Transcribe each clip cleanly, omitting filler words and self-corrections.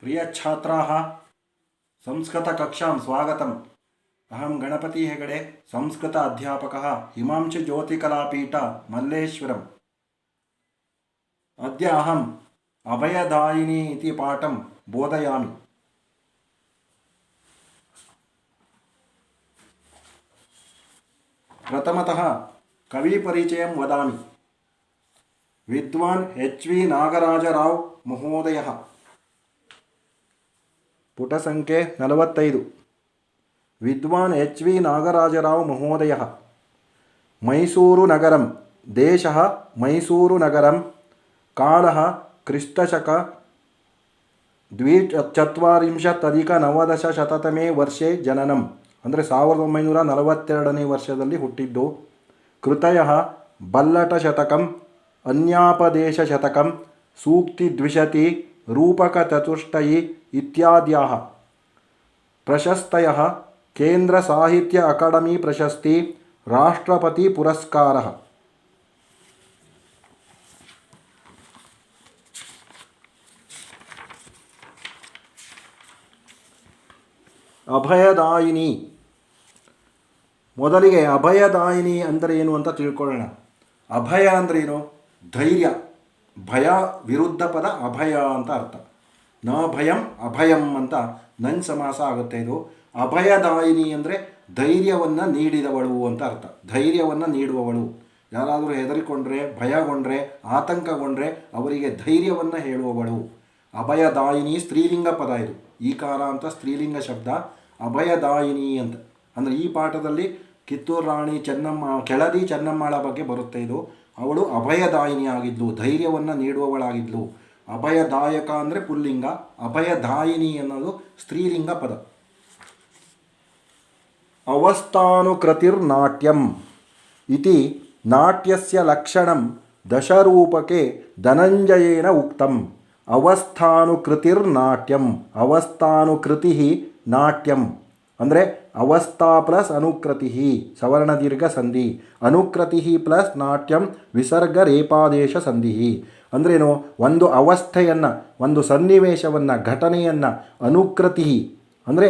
प्रियछात्राः संस्कृतकक्षां स्वागतम्। अहं गणपति हेगडे, संस्कृत अध्यापकः, हिमांशुज्योतिकलापीठ मल्लेश्वरम्। अद्य अहम् अभयदायिनी इति पाठं बोधयामि। प्रथमतः कविपरिचयं वदामि। विद्वान् एच्.वि. नागराजराव महोदयः, पुटसंख्ये 45। विद्वान् एच्.वि. नागराजराव महोदयः मैसूरुनगरं, देशः मैसूरुनगरं, कालः क्रिस्तशक 1240-90 वर्षे जननम्, ಅಂದರೆ 1942ನೇ ವರ್ಷದಲ್ಲಿ ಹುಟ್ಟಿದ್ದು। ಕೃತಯಃ ಬಲ್ಲಟಶತಕಂ, ಅನ್ಯಾಪದೇಶಶತಕಂ, ಸೂಕ್ತಿದ್ವಿಶತಿ, ರೂಪಕಚತುಷ್ಟಯಿ ಇತ್ಯಾದ್ಯಾः। ಪ್ರಶಸ್ತಯಃ ಕೇಂದ್ರ ಸಾಹಿತ್ಯ ಅಕಾಡೆಮಿ ಪ್ರಶಸ್ತಿ, ರಾಷ್ಟ್ರಪತಿ ಪುರಸ್ಕಾರः। ಅಭಯದಾಯಿನಿ. ಮೊದಲಿಗೆ ಅಭಯದಾಯಿನಿ ಅಂದರೆ ಏನು ಅಂತ ತಿಳ್ಕೊಳ್ಳೋಣ. ಅಭಯ ಅಂದರೆ ಏನು? ಧೈರ್ಯ. ಭಯ ವಿರುದ್ಧ ಪದ ಅಭಯ ಅಂತ ಅರ್ಥ. ನ ಭಯಂ ಅಭಯಂ ಅಂತ ನನ್ ಸಮಾಸ ಆಗುತ್ತೆ ಇದು. ಅಭಯದಾಯಿನಿ ಅಂದರೆ ಧೈರ್ಯವನ್ನು ನೀಡಿದವಳು ಅಂತ ಅರ್ಥ. ಧೈರ್ಯವನ್ನು ನೀಡುವವಳು. ಯಾರಾದರೂ ಹೆದರಿಕೊಂಡ್ರೆ, ಭಯಗೊಂಡ್ರೆ, ಆತಂಕಗೊಂಡ್ರೆ ಅವರಿಗೆ ಧೈರ್ಯವನ್ನು ಹೇಳುವವಳು. ಅಭಯದಾಯಿನಿ ಸ್ತ್ರೀಲಿಂಗ ಪದ ಇದು. ಈಕಾರ ಅಂತ ಸ್ತ್ರೀಲಿಂಗ ಶಬ್ದ. ಅಭಯದಾಯಿನಿ ಅಂತ ಅಂದರೆ ಈ ಪಾಠದಲ್ಲಿ ಕಿತ್ತೂರು ರಾಣಿ ಚೆನ್ನಮ್ಮ, ಕೆಳದಿ ಚೆನ್ನಮ್ಮಳ ಬಗ್ಗೆ ಬರುತ್ತೆ ಇದು. ಅವಳು ಅಭಯದಾಯಿನಿ ಆಗಿದ್ಲು, ಧೈರ್ಯವನ್ನು ನೀಡುವವಳಾಗಿದ್ಲು. ಅಭಯದಾಯಕ ಅಂದರೆ ಪುಲ್ಲಿಂಗ, ಅಭಯದಾಯಿನಿ ಅನ್ನೋದು ಸ್ತ್ರೀಲಿಂಗ ಪದ. ಅವಸ್ಥಾನುಕೃತಿರ್ನಾಟ್ಯಂ ಇತಿ ನಾಟ್ಯಸ್ಯ ಲಕ್ಷಣಂ ದಶರೂಪಕೆ ಧನಂಜಯೇನ ಉಕ್ತಂ. ಅವಸ್ಥಾನುಕೃತಿರ್ನಾಟ್ಯಂ, ಅವಸ್ಥಾನುಕೃತಿ ನಾಟ್ಯಂ ಅಂದರೆ ಅವಸ್ಥಾ ಪ್ಲಸ್ ಅನುಕೃತಿ, ಸವರ್ಣ ದೀರ್ಘ ಸಂಧಿ, ಅನುಕೃತಿ ಪ್ಲಸ್ ನಾಟ್ಯಂ ವಿಸರ್ಗ ರೇಪಾದೇಶ ಸಂಧಿ. ಅಂದ್ರೇನು? ಒಂದು ಅವಸ್ಥೆಯನ್ನು, ಒಂದು ಸನ್ನಿವೇಶವನ್ನು, ಘಟನೆಯನ್ನು ಅನುಕೃತಿ ಅಂದರೆ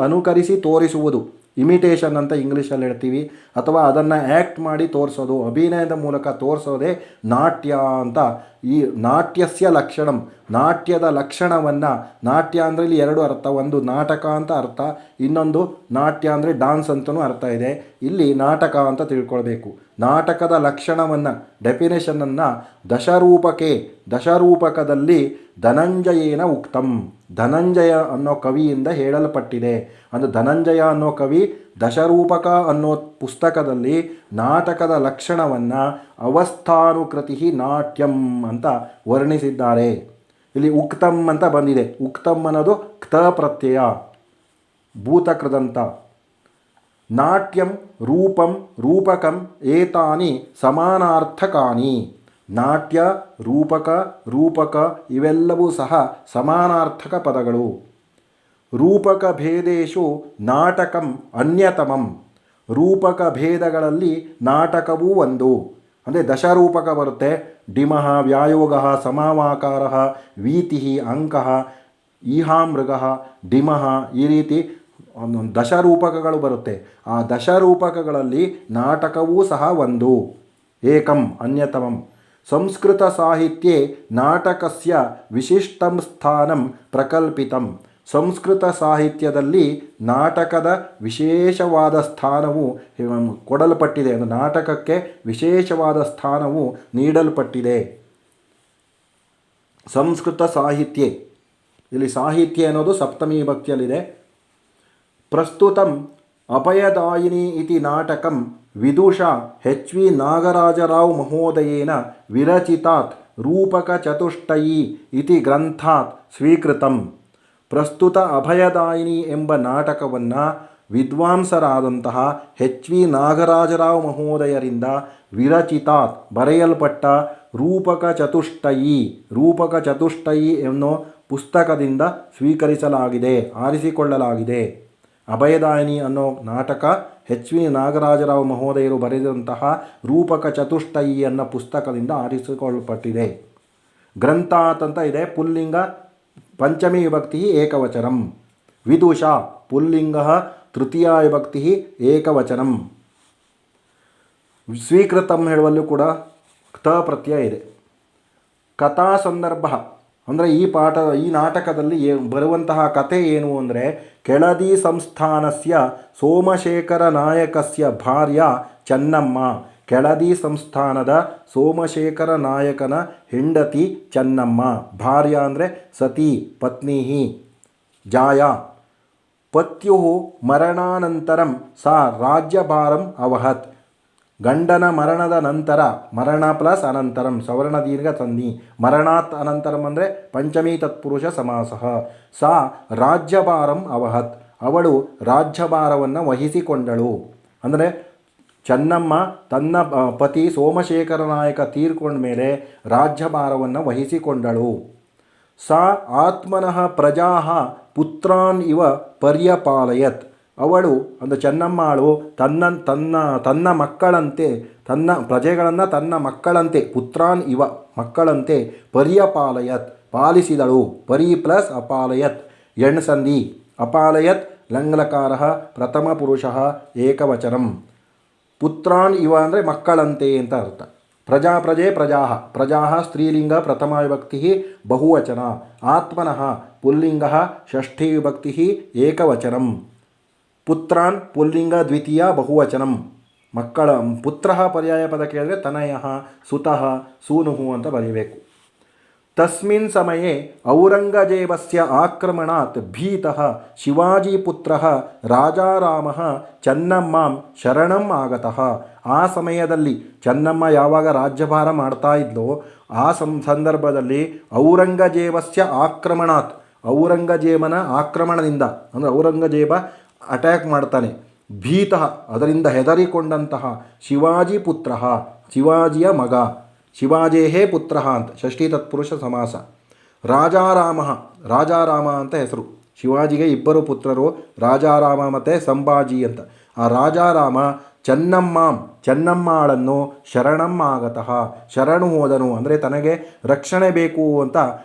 ಅನುಕರಿಸಿ ತೋರಿಸುವುದು, ಇಮಿಟೇಷನ್ ಅಂತ ಇಂಗ್ಲೀಷಲ್ಲಿ ಹೇಳ್ತೀವಿ, ಅಥವಾ ಅದನ್ನು ಆ್ಯಕ್ಟ್ ಮಾಡಿ ತೋರಿಸೋದು, ಅಭಿನಯದ ಮೂಲಕ ತೋರಿಸೋದೇ ನಾಟ್ಯ ಅಂತ. ಈ ನಾಟ್ಯಸ್ಯ ಲಕ್ಷಣಂ, ನಾಟ್ಯದ ಲಕ್ಷಣವನ್ನು, ನಾಟ್ಯ ಅಂದರೆ ಇಲ್ಲಿ ಎರಡು ಅರ್ಥ, ಒಂದು ನಾಟಕ ಅಂತ ಅರ್ಥ, ಇನ್ನೊಂದು ನಾಟ್ಯ ಅಂದರೆ ಡ್ಯಾನ್ಸ್ ಅಂತಲೂ ಅರ್ಥ ಇದೆ. ಇಲ್ಲಿ ನಾಟಕ ಅಂತ ತಿಳ್ಕೊಳ್ಬೇಕು. ನಾಟಕದ ಲಕ್ಷಣವನ್ನು, ಡೆಫಿನೇಷನನ್ನು ದಶರೂಪಕೆ, ದಶರೂಪಕದಲ್ಲಿ ಧನಂಜಯೇನ ಉಕ್ತಂ, ಧನಂಜಯ ಅನ್ನೋ ಕವಿಯಿಂದ ಹೇಳಲ್ಪಟ್ಟಿದೆ. ಅಂದರೆ ಧನಂಜಯ ಅನ್ನೋ ಕವಿ ದಶರೂಪಕ ಅನ್ನೋ ಪುಸ್ತಕದಲ್ಲಿ ನಾಟಕದ ಲಕ್ಷಣವನ್ನು ಅವಸ್ಥಾನುಕೃತಿ ನಾಟ್ಯಂ ಅಂತ ವರ್ಣಿಸಿದ್ದಾರೆ. ಇಲ್ಲಿ ಉಕ್ತಂ ಅಂತ ಬಂದಿದೆ. ಉಕ್ತಂ ಅನ್ನೋದು ಕ್ತ ಪ್ರತ್ಯಯ, ಭೂತಕೃದಂತ. ನಾಟ್ಯಂ ರೂಪಂ ರೂಪಕಂ ಏತಾನಿ ಸಮಾನಾರ್ಥಕಾನಿ. ನಾಟ್ಯ, ರೂಪಕ, ರೂಪಕ ಇವೆಲ್ಲವೂ ಸಹ ಸಮಾನಾರ್ಥಕ ಪದಗಳು. ರೂಪಕ ಭೇದೇಶು ನಾಟಕಂ ಅನ್ಯತಮಂ. ರೂಪಕ ಭೇದಗಳಲ್ಲಿ ನಾಟಕವೂ ಒಂದು. ಅಂದರೆ ದಶರೂಪಕ ಬರುತ್ತೆ. ಡಿಮಃ, ವ್ಯಾಯೋಗ, ಸಮಾವಾಕಾರ, ವೀತಿ, ಅಂಕ, ಈಹಾಮೃಗ, ಡಿಮಃ, ಈ ರೀತಿ ದಶರೂಪಕಗಳು ಬರುತ್ತೆ. ಆ ದಶರೂಪಕಗಳಲ್ಲಿ ನಾಟಕವೂ ಸಹ ಒಂದು. ಏಕಂ ಅನ್ಯತಮಂ. ಸಂಸ್ಕೃತ ಸಾಹಿತ್ಯೆ ನಾಟಕಸ್ಯ ವಿಶಿಷ್ಟಂ ಸ್ಥಾನಂ ಪ್ರಕಲ್ಪಿತಂ. ಸಂಸ್ಕೃತ ಸಾಹಿತ್ಯದಲ್ಲಿ ನಾಟಕದ ವಿಶೇಷವಾದ ಸ್ಥಾನವು ಕೊಡಲ್ಪಟ್ಟಿದೆ. ನಾಟಕಕ್ಕೆ ವಿಶೇಷವಾದ ಸ್ಥಾನವು ನೀಡಲ್ಪಟ್ಟಿದೆ. ಸಂಸ್ಕೃತ ಸಾಹಿತ್ಯೆ, ಇಲ್ಲಿ ಸಾಹಿತ್ಯ ಅನ್ನೋದು ಸಪ್ತಮಿ ವಿಭಕ್ತಿಯಲ್ಲಿದೆ. ಪ್ರಸ್ತುತಂ ಅಭಯದಾಯಿನಿ ಇತಿ ನಾಟಕಂ ವಿದುಷಾ ಎಚ್.ವಿ. ನಾಗರಾಜರಾವ್ ಮಹೋದಯೇನ ವಿರಚಿತಾತ್ ರೂಪಕಚತುಷ್ಟಯಿ ಇತಿ ಗ್ರಂಥಾತ್ ಸ್ವೀಕೃತಂ. ಪ್ರಸ್ತುತ ಅಭಯದಾಯಿನಿ ಎಂಬ ನಾಟಕವನ್ನು ವಿದ್ವಾಂಸರಾದಂತಹ ಎಚ್.ವಿ. ನಾಗರಾಜರಾವ್ ಮಹೋದಯರಿಂದ ವಿರಚಿತಾತ್ ಬರೆಯಲ್ಪಟ್ಟ ರೂಪಕಚತುಷ್ಟಯಿ, ರೂಪಕಚತುಷ್ಟಯಿ ಎನ್ನೋ ಪುಸ್ತಕದಿಂದ ಸ್ವೀಕರಿಸಲಾಗಿದೆ, ಆರಿಸಿಕೊಳ್ಳಲಾಗಿದೆ. ಅಭಯದಾಯಿನಿ ಅನ್ನೋ ನಾಟಕ ಎಚ್.ವಿ. ನಾಗರಾಜರಾವ್ ಮಹೋದಯರು ಬರೆದಂತಹ ರೂಪಕ ಚತುಷ್ಟಯಿ ಅನ್ನೋ ಪುಸ್ತಕದಿಂದ ಆರಿಸಿಕೊಳ್ಳಲ್ಪಟ್ಟಿದೆ. ಗ್ರಂಥಾತ್ ಅಂತ ಇದೆ, ಪುಲ್ಲಿಂಗ पंचमी विभक्ति एकवचनम। विदुषा पुल्लिंगः तृतीया विभक्ति एकवचनम। ಸ್ವೀಕೃತಂ ಹೇಳುವಲ್ಲೂ ಕೂಡ ತ ಪ್ರತ್ಯಯ ಇದೆ. ಕಥಾ ಸಂದರ್ಭ ಅಂದರೆ ಈ ನಾಟಕದಲ್ಲಿ ಬರುವಂತಹ ಕಥೆ ಏನು ಅಂದರೆ, ಕೆಳದಿ ಸಂಸ್ಥಾನಸ್ಯ ಸೋಮಶೇಖರ ನಾಯಕಸ್ಯ ಭಾರ್ಯ ಚೆನ್ನಮ್ಮ. ಕೆಳದಿ ಸಂಸ್ಥಾನದ ಸೋಮಶೇಖರ ನಾಯಕನ ಹೆಂಡತಿ ಚೆನ್ನಮ್ಮ. ಭಾರ್ಯ ಅಂದರೆ ಸತಿ ಪತ್ನಿ ಜಾಯಾ. ಪತ್ಯು ಮರಣಾನಂತರಂ ಸಾ ರಾಜ್ಯಭಾರಂ ಅವಹತ್. ಗಂಡನ ಮರಣದ ನಂತರ, ಮರಣ ಪ್ಲಸ್ ಅನಂತರಂ ಸವರ್ಣ ದೀರ್ಘ ಸಂಧಿ, ಮರಣಾತ್ ಅನಂತರಂ ಅಂದರೆ ಪಂಚಮಿ ತತ್ಪುರುಷ ಸಮಾಸ. ಸಾ ರಾಜ್ಯಭಾರಂ ಅವಹತ್, ಅವಳು ರಾಜ್ಯಭಾರವನ್ನು ವಹಿಸಿಕೊಂಡಳು. ಅಂದರೆ ಚೆನ್ನಮ್ಮ ತನ್ನ ಪತಿ ಸೋಮಶೇಖರ ನಾಯಕ ತೀರ್ಕೊಂಡ ಮೇಲೆ ರಾಜ್ಯಭಾರವನ್ನು ವಹಿಸಿಕೊಂಡಳು. ಸಾ ಆತ್ಮನಃ ಪ್ರಜಾ ಪುತ್ರಾನ್ ಇವ ಪರ್ಯಪಾಲಯತ್. ಅವಳು ಅಂದರೆ ಚೆನ್ನಮ್ಮಾಳು ತನ್ನ ಮಕ್ಕಳಂತೆ, ತನ್ನ ಪ್ರಜೆಗಳನ್ನು ತನ್ನ ಮಕ್ಕಳಂತೆ, ಪುತ್ರಾನ್ ಇವ ಮಕ್ಕಳಂತೆ, ಪರ್ಯಪಾಲಯತ್ ಪಾಲಿಸಿದಳು. ಪರಿ ಪ್ಲಸ್ ಅಪಾಲಯತ್ ಎಣ್ಸಂಧಿ. ಅಪಾಲಯತ್ ಲಂಗ್ಲಕಾರ ಪ್ರಥಮ ಪುರುಷ ಏಕವಚನಂ. ಪುತ್ರಾನ್ ಇವ ಅಂದರೆ ಮಕ್ಕಳಂತೆ ಅಂತ ಅರ್ಥ. ಪ್ರಜಾ ಪ್ರಜೆ ಪ್ರಜಾ, ಪ್ರಜಾ ಸ್ತ್ರೀಲಿಂಗ ಪ್ರಥಮ ವಿಭಕ್ತಿ ಬಹುವಚನ. ಆತ್ಮನಃ ಪುಲ್ಲಿಂಗ ಷಷ್ಠಿ ವಿಭಕ್ತಿ ಏಕವಚನಂ. ಪುತ್ರಾನ್ ಪುಲ್ಲಿಂಗ ದ್ವಿತೀಯ ಬಹುವಚನಂ. ಮಕ್ಕಳ ಪುತ್ರ ಪರ್ಯಾಯ ಪದ ಕೇಳಿದ್ರೆ ತನಯ ಸುತಃ ಸೂನುಹು ಅಂತ ಬರೀಬೇಕು. ತಸ್ಮಿನ್ ಸಮಯೇ ಔರಂಗಜೇಬಸ್ಯ ಆಕ್ರಮಣಾತ್ ಭೀತಃ ಶಿವಾಜಿಪುತ್ರಃ ರಾಜಾರಾಮಃ ಚೆನ್ನಮ್ಮಾಂ ಶರಣಂ ಆಗತಃ. ಆ ಸಮಯದಲ್ಲಿ ಚೆನ್ನಮ್ಮ ಯಾವಾಗ ರಾಜ್ಯಭಾರ ಮಾಡ್ತಾ ಇದ್ಲೋ ಆ ಸಂದರ್ಭದಲ್ಲಿ ಔರಂಗಜೇಬಸ್ಯ ಆಕ್ರಮಣಾತ್, ಔರಂಗಜೇಬನ ಆಕ್ರಮಣದಿಂದ ಅಂದರೆ ಔರಂಗಜೇಬ ಅಟ್ಯಾಕ್ ಮಾಡ್ತಾನೆ. ಭೀತಃ ಅದರಿಂದ ಹೆದರಿಕೊಂಡಂತಹ ಶಿವಾಜಿ ಪುತ್ರ, ಶಿವಾಜಿಯ ಮಗ, ಶಿವಾಜೇಹೇ ಪುತ್ರ ಅಂತ ಷಷ್ಠಿ ತತ್ಪುರುಷ ಸಮಾಸ. ರಾಜಾರಾಮ, ರಾಜಾರಾಮ ಅಂತ ಹೆಸರು. ಶಿವಾಜಿಗೆ ಇಬ್ಬರು ಪುತ್ರರು, ರಾಜಾರಾಮ ಮತ್ತು ಸಂಭಾಜಿ ಅಂತ. ಆ ರಾಜಾರಾಮ ಚೆನ್ನಮ್ಮಾಳನ್ನು ಶರಣಂ ಆಗತಃ ಶರಣು ಹೋದನು. ಅಂದರೆ ತನಗೆ ರಕ್ಷಣೆ ಬೇಕು ಅಂತ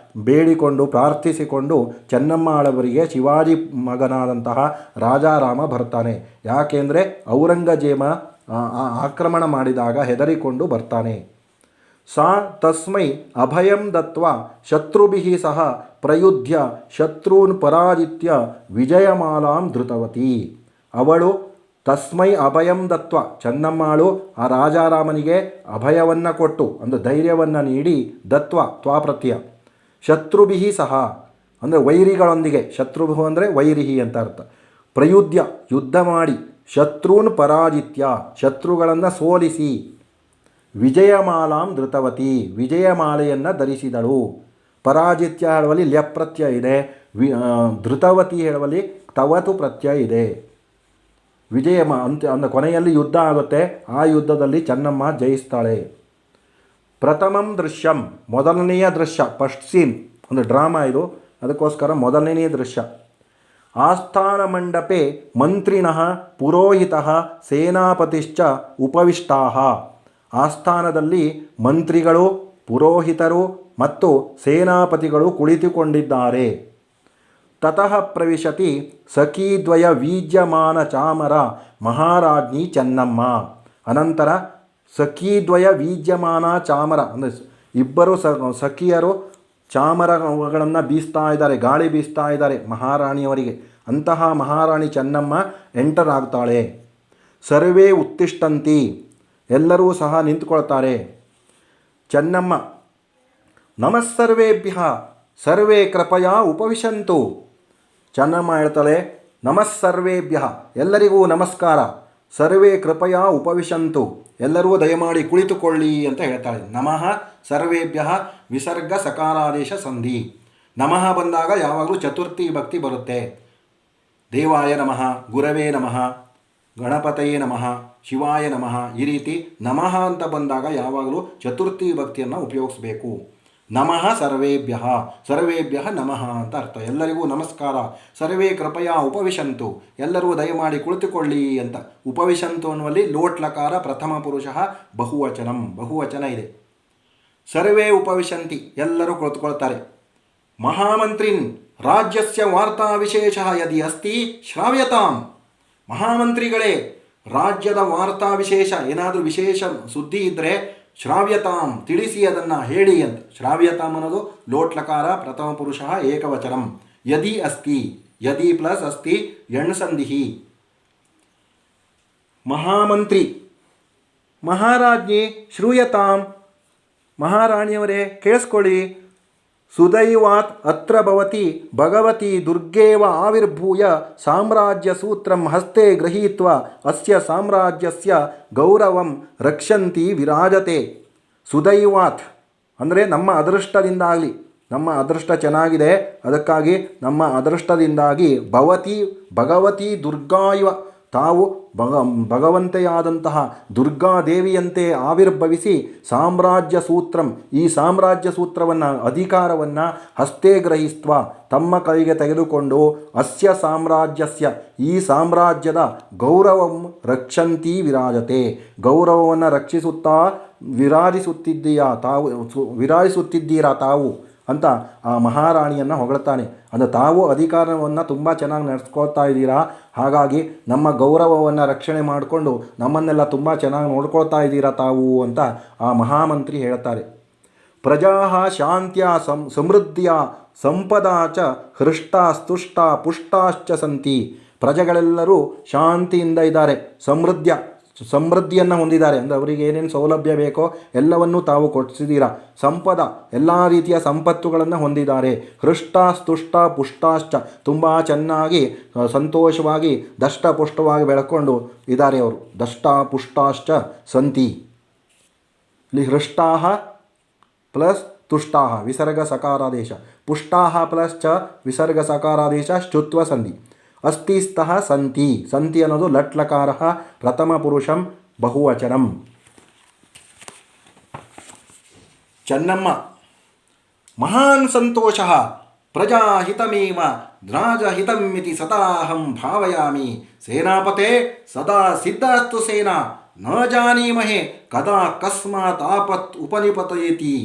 ಬೇಡಿಕೊಂಡು ಪ್ರಾರ್ಥಿಸಿಕೊಂಡು ಚೆನ್ನಮ್ಮಾಳವರಿಗೆ ಶಿವಾಜಿ ಮಗನಾದಂತಹ ರಾಜಾರಾಮ ಬರ್ತಾನೆ. ಯಾಕೆಂದರೆ ಔರಂಗಜೇಬ ಆಕ್ರಮಣ ಮಾಡಿದಾಗ ಹೆದರಿಕೊಂಡು ಬರ್ತಾನೆ. ಸಾ ತಸ್ಮೈ ಅಭಯಂ ದತ್ವಾ ಶತ್ರುಭಿಃ ಸಹ ಪ್ರಯುದ್ಧ್ಯ ಶತ್ರುನ್ ಪರಾಜಿತ್ಯ ವಿಜಯಮಾಲಾಂ ಧೃತವತಿ. ಅವಳು ತಸ್ಮೈ ಅಭಯಂ ದತ್ವ, ಚೆನ್ನಮ್ಮಾಳು ಆ ರಾಜಾರಾಮನಿಗೆ ಅಭಯವನ್ನು ಕೊಟ್ಟು ಅಂದರೆ ಧೈರ್ಯವನ್ನು ನೀಡಿ, ದತ್ವ ತ್ವಾಪ್ರತ್ಯಯ, ಶತ್ರುಭಿಃ ಸಹ ಅಂದರೆ ವೈರಿಗಳೊಂದಿಗೆ, ಶತ್ರುಭು ಅಂದರೆ ವೈರಿಹಿ ಅಂತ ಅರ್ಥ. ಪ್ರಯುದ್ಧ್ಯ ಯುದ್ಧ ಮಾಡಿ, ಶತ್ರುನ್ ಪರಾಜಿತ್ಯ ಶತ್ರುಗಳನ್ನು ಸೋಲಿಸಿ, ವಿಜಯಮಾಲಾಂ ಧೃತವತಿ ವಿಜಯಮಾಲೆಯನ್ನು ಧರಿಸಿದಳು. ಪರಾಜಿತ್ಯ ಹೇಳುವಲ್ಲಿ ಲ್ಯಪ್ರತ್ಯಯ ಇದೆ, ಧೃತವತಿ ಹೇಳುವಲ್ಲಿ ತವತು ಪ್ರತ್ಯಯ ಇದೆ. ಅಂತ್ಯ ಕೊನೆಯಲ್ಲಿ ಯುದ್ಧ ಆಗುತ್ತೆ. ಆ ಯುದ್ಧದಲ್ಲಿ ಚೆನ್ನಮ್ಮ ಜಯಿಸ್ತಾಳೆ. ಪ್ರಥಮಂ ದೃಶ್ಯಂ ಮೊದಲನೆಯ ದೃಶ್ಯ, ಫಸ್ಟ್ ಸೀನ್, ಒಂದು ಡ್ರಾಮಾ ಇದು, ಅದಕ್ಕೋಸ್ಕರ ಮೊದಲನೆಯ ದೃಶ್ಯ. ಆಸ್ಥಾನ ಮಂಡಪೆ ಮಂತ್ರಿಣಃ ಪುರೋಹಿತಃ ಸೇನಾಪತಿಶ್ಚ ಉಪವಿಷ್ಟಾಃ. ಆಸ್ಥಾನದಲ್ಲಿ ಮಂತ್ರಿಗಳು, ಪುರೋಹಿತರು ಮತ್ತು ಸೇನಾಪತಿಗಳು ಕುಳಿತುಕೊಂಡಿದ್ದಾರೆ. ತತಃ ಪ್ರವಿಶತಿ ಸಖೀದ್ವಯ ವೀಜ್ಯಮಾನ ಚಾಮರ ಮಹಾರಾಜ್ಞಿ ಚೆನ್ನಮ್ಮ. ಅನಂತರ ಸಖೀದ್ವಯ ವೀಜ್ಯಮಾನ ಚಾಮರ ಅಂದರೆ ಇಬ್ಬರು ಸಖಿಯರು ಚಾಮರಗಳನ್ನು ಬೀಸ್ತಾ ಇದ್ದಾರೆ, ಗಾಳಿ ಬೀಸ್ತಾ ಇದ್ದಾರೆ ಮಹಾರಾಣಿಯವರಿಗೆ. ಅಂತಹ ಮಹಾರಾಣಿ ಚೆನ್ನಮ್ಮ ಎಂಟರ್ ಆಗ್ತಾಳೆ. ಸರ್ವೇ ಉತ್ತಿಷ್ಟಂತಿ ಎಲ್ಲರೂ ಸಹ ನಿಂತುಕೊಳ್ತಾರೆ. ಚೆನ್ನಮ್ಮ ನಮಸ್ಸರ್ವೇಭ್ಯ ಸರ್ವೇ ಕೃಪಯಾ ಉಪವಿಶಂತು. ಚೆನ್ನಮ್ಮ ಹೇಳ್ತಾಳೆ ನಮಸ್ಸರ್ವೇಭ್ಯ ಎಲ್ಲರಿಗೂ ನಮಸ್ಕಾರ, ಸರ್ವೇ ಕೃಪಯಾ ಉಪವಿಶಂತು ಎಲ್ಲರೂ ದಯಮಾಡಿ ಕುಳಿತುಕೊಳ್ಳಿ ಅಂತ ಹೇಳ್ತಾಳೆ. ನಮಃ ಸರ್ವೇಭ್ಯ ವಿಸರ್ಗ ಸಕಾರಾದೇಶ ಸಂಧಿ. ನಮಃ ಬಂದಾಗ ಯಾವಾಗಲೂ ಚತುರ್ಥಿ ಭಕ್ತಿ ಬರುತ್ತೆ. ದೇವಾಯ ನಮಃ, ಗುರವೇ ನಮಃ, ಗಣಪತಯೇ ನಮಃ, ಶಿವಾಯ ನಮಃ, ಈ ರೀತಿ ನಮಃ ಅಂತ ಬಂದಾಗ ಯಾವಾಗಲೂ ಚತುರ್ಥಿ ಭಕ್ತಿಯನ್ನು ಉಪಯೋಗಿಸಬೇಕು. ನಮಃ ಸರ್ವೇಭ್ಯ, ಸರ್ವೇಭ್ಯ ನಮಃ ಅಂತ ಅರ್ಥ. ಎಲ್ಲರಿಗೂ ನಮಸ್ಕಾರ. ಸರ್ವೇ ಕೃಪಯಾ ಉಪವಿಶಂತು ಎಲ್ಲರೂ ದಯಮಾಡಿ ಕುಳಿತುಕೊಳ್ಳಿ ಅಂತ. ಉಪವಿಶಂತು ಅನ್ನುವಲ್ಲಿ ಲೋಟ್ಲಕಾರ ಪ್ರಥಮ ಪುರುಷ ಬಹುವಚನ ಇದೆ. ಸರ್ವೇ ಉಪವಿಶಂತಿ ಎಲ್ಲರೂ ಕುಳಿತುಕೊಳ್ತಾರೆ. ಮಹಾಮಂತ್ರಿನ್ ರಾಜ್ಯಸ್ಯ ವಾರ್ತಾ ವಿಶೇಷ ಯದಿ ಅಸ್ತಿ ಶ್ರಾವ್ಯತಾಂ. ಮಹಾಮಂತ್ರಿಗಳೇ, ರಾಜ್ಯದ ವಾರ್ತಾ ವಿಶೇಷ ಏನಾದರೂ ವಿಶೇಷ ಸುದ್ದಿ ಇದ್ದರೆ ಶ್ರಾವ್ಯತಾಂ ತಿಳಿಸಿ, ಅದನ್ನು ಹೇಳಿ ಅಂತ. ಶ್ರಾವ್ಯತಾಂ ಅನ್ನೋದು ಲೋಟ್ಲಕಾರ ಪ್ರಥಮ ಪುರುಷ ಏಕವಚನಂ. ಯದಿ ಅಸ್ತಿ, ಯದಿ ಪ್ಲಸ್ ಅಸ್ತಿ ಎಣ್ಸಂಧಿಹಿ. ಮಹಾಮಂತ್ರಿ, ಮಹಾರಾಜ್ಞಿ ಶ್ರೂಯತಾಂ, ಮಹಾರಾಣಿಯವರೇ ಕೇಳಿಸ್ಕೊಳ್ಳಿ. ಸುದೈವಾತ್ ಅತ್ರ ಭವತಿ ಭಗವತಿ ದುರ್ಗೇವ ಆವಿರ್ಭೂಯ ಸಾಮ್ರಾಜ್ಯ ಸೂತ್ರಂ ಹಸ್ತೆ ಗೃಹೀತ್ವ ಅಸ್ಯ ಸಾಮ್ರಾಜ್ಯಸ್ಯ ಗೌರವಂ ರಕ್ಷಂತಿ ವಿರಾಜತೆ. ಸುದೈವಾತ್ ಅಂದರೆ ನಮ್ಮ ಅದೃಷ್ಟದಿಂದಾಗಲಿ, ನಮ್ಮ ಅದೃಷ್ಟ ಚೆನ್ನಾಗಿದೆ ಅದಕ್ಕಾಗಿ ನಮ್ಮ ಅದೃಷ್ಟದಿಂದಾಗಿ ಭಗವತಿ ದುರ್ಗಾಯುವ ತಾವು ಭಗವಂತೆಯಾದಂತಹ ದುರ್ಗಾದೇವಿಯಂತೆ ಆವಿರ್ಭವಿಸಿ ಸಾಮ್ರಾಜ್ಯ ಸೂತ್ರಂ ಈ ಸಾಮ್ರಾಜ್ಯ ಸೂತ್ರವನ್ನು ಅಧಿಕಾರವನ್ನು ಹಸ್ತೆ ಗ್ರಹಿಸ್ತ್ವ ತಮ್ಮ ಕೈಗೆ ತೆಗೆದುಕೊಂಡು ಅಸ್ಯ ಸಾಮ್ರಾಜ್ಯಸ್ಯ ಈ ಸಾಮ್ರಾಜ್ಯದ ಗೌರವಂ ರಕ್ಷಂತಿ ವಿರಾಜತೆ ಗೌರವವನ್ನು ರಕ್ಷಿಸುತ್ತಾ ವಿರಾಜಿಸುತ್ತಿದ್ದೀರಾ ತಾವು ಅಂತ ಆ ಮಹಾರಾಣಿಯನ್ನು ಹೊಗಳ್ತಾನೆ. ಅಂದರೆ ತಾವು ಅಧಿಕಾರವನ್ನು ತುಂಬ ಚೆನ್ನಾಗಿ ನಡೆಸ್ಕೊಳ್ತಾ ಇದ್ದೀರಾ, ಹಾಗಾಗಿ ನಮ್ಮ ಗೌರವವನ್ನು ರಕ್ಷಣೆ ಮಾಡಿಕೊಂಡು ನಮ್ಮನ್ನೆಲ್ಲ ತುಂಬ ಚೆನ್ನಾಗಿ ನೋಡ್ಕೊಳ್ತಾ ಇದ್ದೀರಾ ತಾವು ಅಂತ ಆ ಮಹಾಮಂತ್ರಿ ಹೇಳ್ತಾರೆ. ಪ್ರಜಾ ಶಾಂತ್ಯ ಸಮೃದ್ಧಿಯ ಸಂಪದ ಚ ಹೃಷ್ಟ ಸ್ತುಷ್ಟ ಪುಷ್ಟಾಶ್ಚ ಸಂತಿ. ಪ್ರಜೆಗಳೆಲ್ಲರೂ ಶಾಂತಿಯಿಂದ ಇದ್ದಾರೆ, ಸಮೃದ್ಧಿಯನ್ನು ಹೊಂದಿದ್ದಾರೆ. ಅಂದರೆ ಅವರಿಗೆ ಏನೇನು ಸೌಲಭ್ಯ ಬೇಕೋ ಎಲ್ಲವನ್ನೂ ತಾವು ಕೊಡಿಸಿದ್ದೀರಾ. ಸಂಪದ ಎಲ್ಲ ರೀತಿಯ ಸಂಪತ್ತುಗಳನ್ನು ಹೊಂದಿದ್ದಾರೆ. ಹೃಷ್ಟ ಸ್ತುಷ್ಟ ಪುಷ್ಟಾಶ್ಚ ತುಂಬ ಚೆನ್ನಾಗಿ ಸಂತೋಷವಾಗಿ ದಷ್ಟಪುಷ್ಟವಾಗಿ ಬೆಳ್ಕೊಂಡು ಇದ್ದಾರೆ ಅವರು. ದಷ್ಟ ಪುಷ್ಟಾಶ್ಚ ಸಂತಿ. ಇಲ್ಲಿ ಹೃಷ್ಟಾಹ ಪ್ಲಸ್ ತುಷ್ಟಾಹ ವಿಸರ್ಗ ಸಕಾರಾದೇಶ, ಪುಷ್ಟಾಹ ಪ್ಲಸ್ ಚ ವಿಸರ್ಗ ಸಕಾರಾದೇಶ ಶ್ಚುತ್ವ ಸಂಧಿ. ಅಸ್ತಿಸ್ತಃ ಸಂತಿ. ಸಂತಿ ಅನ್ನೋದು ಲಟ್ಲಕಾರ ಪ್ರಥಮ ಪುರುಷಂ ಬಹುವಚನಂ. ಚೆನ್ನಮ್ಮ, ಮಹಾನ್ ಸಂತೋಷ ಪ್ರಜಾಹಿತಮೇವ ರಾಜಹಿತಮಿತಿ ಸದಾಹಂ ಭಾವಯಾಮಿ. ಸೇನಾಪತೆ ಸದಾ ಸಿದ್ಧಾಸ್ತು ಸೇನಾ ನ ಜಾನೀಮಹೆ ಕದಾ ಕಸ್ಮಾತ್ ಆಪತ್ ಉಪನಿಪತಯತಿ.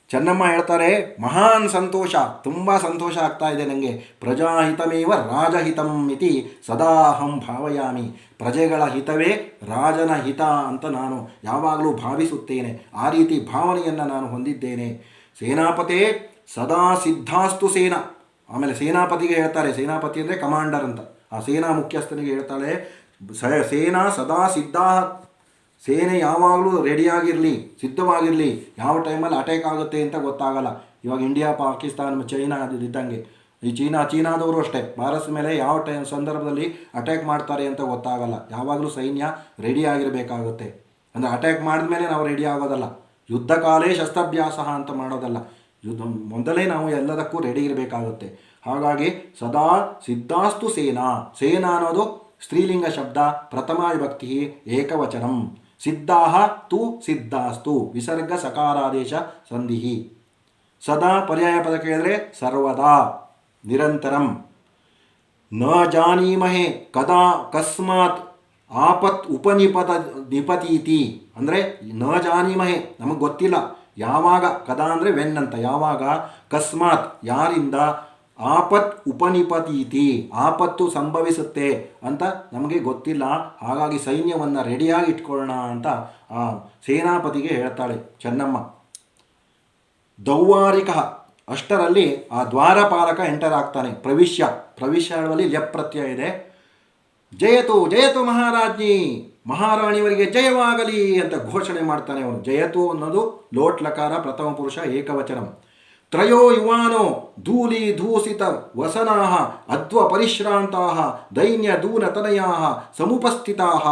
ಚೆನ್ನಮ್ಮ ಹೇಳ್ತಾರೆ, ಮಹಾನ್ ಸಂತೋಷ, ತುಂಬ ಸಂತೋಷ ಆಗ್ತಾ ಇದೆ ನನಗೆ. ಪ್ರಜಾಹಿತಮೇವ ರಾಜಹಿತಂ ಇತಿ ಸದಾಹಂ ಭಾವಯಾಮಿ. ಪ್ರಜೆಗಳ ಹಿತವೇ ರಾಜನ ಹಿತ ಅಂತ ನಾನು ಯಾವಾಗಲೂ ಭಾವಿಸುತ್ತೇನೆ. ಆ ರೀತಿ ಭಾವನೆಯನ್ನು ನಾನು ಹೊಂದಿದ್ದೇನೆ. ಸೇನಾಪತೆ ಸದಾ ಸಿದ್ಧಾಸ್ತು ಸೇನಾ. ಆಮೇಲೆ ಸೇನಾಪತಿಗೆ ಹೇಳ್ತಾರೆ, ಸೇನಾಪತಿ ಅಂದರೆ ಕಮಾಂಡರ್ ಅಂತ. ಆ ಸೇನಾ ಮುಖ್ಯಸ್ಥನಿಗೆ ಹೇಳ್ತಾಳೆ, ಸೇನಾ ಸದಾ ಸಿದ್ಧಾ, ಸೇನೆ ಯಾವಾಗಲೂ ರೆಡಿಯಾಗಿರಲಿ, ಸಿದ್ಧವಾಗಿರಲಿ. ಯಾವ ಟೈಮಲ್ಲಿ ಅಟ್ಯಾಕ್ ಆಗುತ್ತೆ ಅಂತ ಗೊತ್ತಾಗಲ್ಲ. ಇವಾಗ ಇಂಡಿಯಾ ಪಾಕಿಸ್ತಾನ ಚೈನಾ ಇದ್ದಂಗೆ ಈ ಚೀನಾದವರು ಅಷ್ಟೇ, ಭಾರತದ ಮೇಲೆ ಯಾವ ಸಂದರ್ಭದಲ್ಲಿ ಅಟ್ಯಾಕ್ ಮಾಡ್ತಾರೆ ಅಂತ ಗೊತ್ತಾಗಲ್ಲ. ಯಾವಾಗಲೂ ಸೈನ್ಯ ರೆಡಿಯಾಗಿರಬೇಕಾಗುತ್ತೆ. ಅಂದರೆ ಅಟ್ಯಾಕ್ ಮಾಡಿದ ಮೇಲೆ ನಾವು ರೆಡಿ ಆಗೋದಲ್ಲ, ಯುದ್ಧ ಕಾಲೇ ಶಸ್ತ್ರಾಭ್ಯಾಸ ಅಂತ ಮಾಡೋದಲ್ಲ. ಮೊದಲೇ ನಾವು ಎಲ್ಲದಕ್ಕೂ ರೆಡಿ ಇರಬೇಕಾಗುತ್ತೆ. ಹಾಗಾಗಿ ಸದಾ ಸಿದ್ಧಾಸ್ತು ಸೇನಾ. ಸೇನಾ ಅನ್ನೋದು ಸ್ತ್ರೀಲಿಂಗ ಶಬ್ದ, ಪ್ರಥಮ ವಿಭಕ್ತಿ ಏಕವಚನಂ. ಸಿದ್ಧಾಹ ತು ಸಿದ್ಧಾಸ್ತು ವಿಸರ್ಗ ಸಕಾರಾದೇಶ ಸಂಧಿಹಿ. ಸದಾ ಪರ್ಯಾಯ ಪದ ಕೇಳಿದ್ರೆ ಸರ್ವದಾ, ನಿರಂತರಂ. ನ ಜಾನೀಮಹೆ ಕದಾ ಕಸ್ಮಾತ್ ಆಪತ್ ನಿಪತೀತಿ. ಅಂದರೆ ನ ಜಾನೀಮಹೆ ನಮಗೆ ಗೊತ್ತಿಲ್ಲ, ಯಾವಾಗ, ಕದಾ ಅಂದರೆ ವೆನ್ ಅಂತ, ಯಾವಾಗ, ಕಸ್ಮಾತ್ ಯಾರಿಂದ, ಆಪತ್ ಉಪನಿಪತೀತಿ ಆಪತ್ತು ಸಂಭವಿಸುತ್ತೆ ಅಂತ ನಮಗೆ ಗೊತ್ತಿಲ್ಲ. ಹಾಗಾಗಿ ಸೈನ್ಯವನ್ನು ರೆಡಿಯಾಗಿ ಇಟ್ಕೊಳ್ಳೋಣ ಅಂತ ಆ ಸೇನಾಪತಿಗೆ ಹೇಳ್ತಾಳೆ ಚೆನ್ನಮ್ಮ. ದೌವಾರಿಕ ಅಷ್ಟರಲ್ಲಿ ಆ ದ್ವಾರಪಾಲಕ ಎಂಟರ್ ಆಗ್ತಾನೆ. ಪ್ರವಿಶ್ಯಗಳಲ್ಲಿ ಲ್ಯಪ್ ಪ್ರತ್ಯಯ ಇದೆ. ಜಯತು ಜಯತು ಮಹಾರಾಜ್ಞಿ, ಮಹಾರಾಣಿಯವರಿಗೆ ಜಯವಾಗಲಿ ಅಂತ ಘೋಷಣೆ ಮಾಡ್ತಾನೆ ಅವನು. ಜಯತು ಅನ್ನೋದು ಲೋಟ್ ಲಕಾರ ಪ್ರಥಮ ಪುರುಷ ಏಕವಚನಂ. ತ್ರಯೋ ಯುವಾನೋ ಧೂಲಿ ಧೂಸಿತ ವಸನಾಃ ಅಧ್ವ ಪರಿಶ್ರಾಂತಾಃ ದೈನ್ಯ ದೂನತನಯಾಃ ಸಮುಪಸ್ಥಿತಾಃ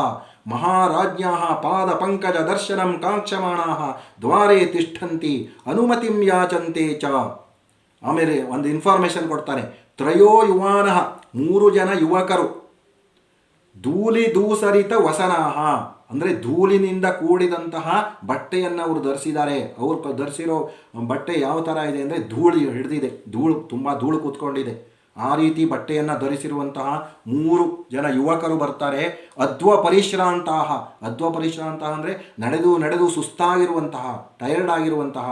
ಮಹಾರಾಜ್ಞಾಃ ಪಾದ ಪಂಕಜ ದರ್ಶನಂ ಕಾಂಕ್ಷಮಾಣಾಃ ದ್ವಾರೇ ತಿಷ್ಠಂತಿ ಅನುಮತಿಂ ಯಾಚಂತೆ ಚ. ಆಮೇಲೆ ಒಂದು ಇನ್ಫಾರ್ಮೇಷನ್ ಕೊಡ್ತಾನೆ. ತ್ರಯೋ ಯುವಾನಃ 3 ಜನ ಯುವಕರು, ಧೂಲಿ ಧೂಸರಿತ ವಸನಾಹ ಅಂದರೆ ಧೂಳಿನಿಂದ ಕೂಡಿದಂತಹ ಬಟ್ಟೆಯನ್ನು ಅವರು ಧರಿಸಿದ್ದಾರೆ. ಅವರು ಧರಿಸಿರೋ ಬಟ್ಟೆ ಯಾವ ಥರ ಇದೆ ಅಂದರೆ ಧೂಳು ಹಿಡಿದಿದೆ, ತುಂಬ ಧೂಳು ಕೂತ್ಕೊಂಡಿದೆ. ಆ ರೀತಿ ಬಟ್ಟೆಯನ್ನು ಧರಿಸಿರುವಂತಹ 3 ಜನ ಯುವಕರು ಬರ್ತಾರೆ. ಅಧ್ವ ಪರಿಶ್ರಾಂತಹ ಅಂದರೆ ನಡೆದು ಸುಸ್ತಾಗಿರುವಂತಹ, ಟಯರ್ಡ್ ಆಗಿರುವಂತಹ.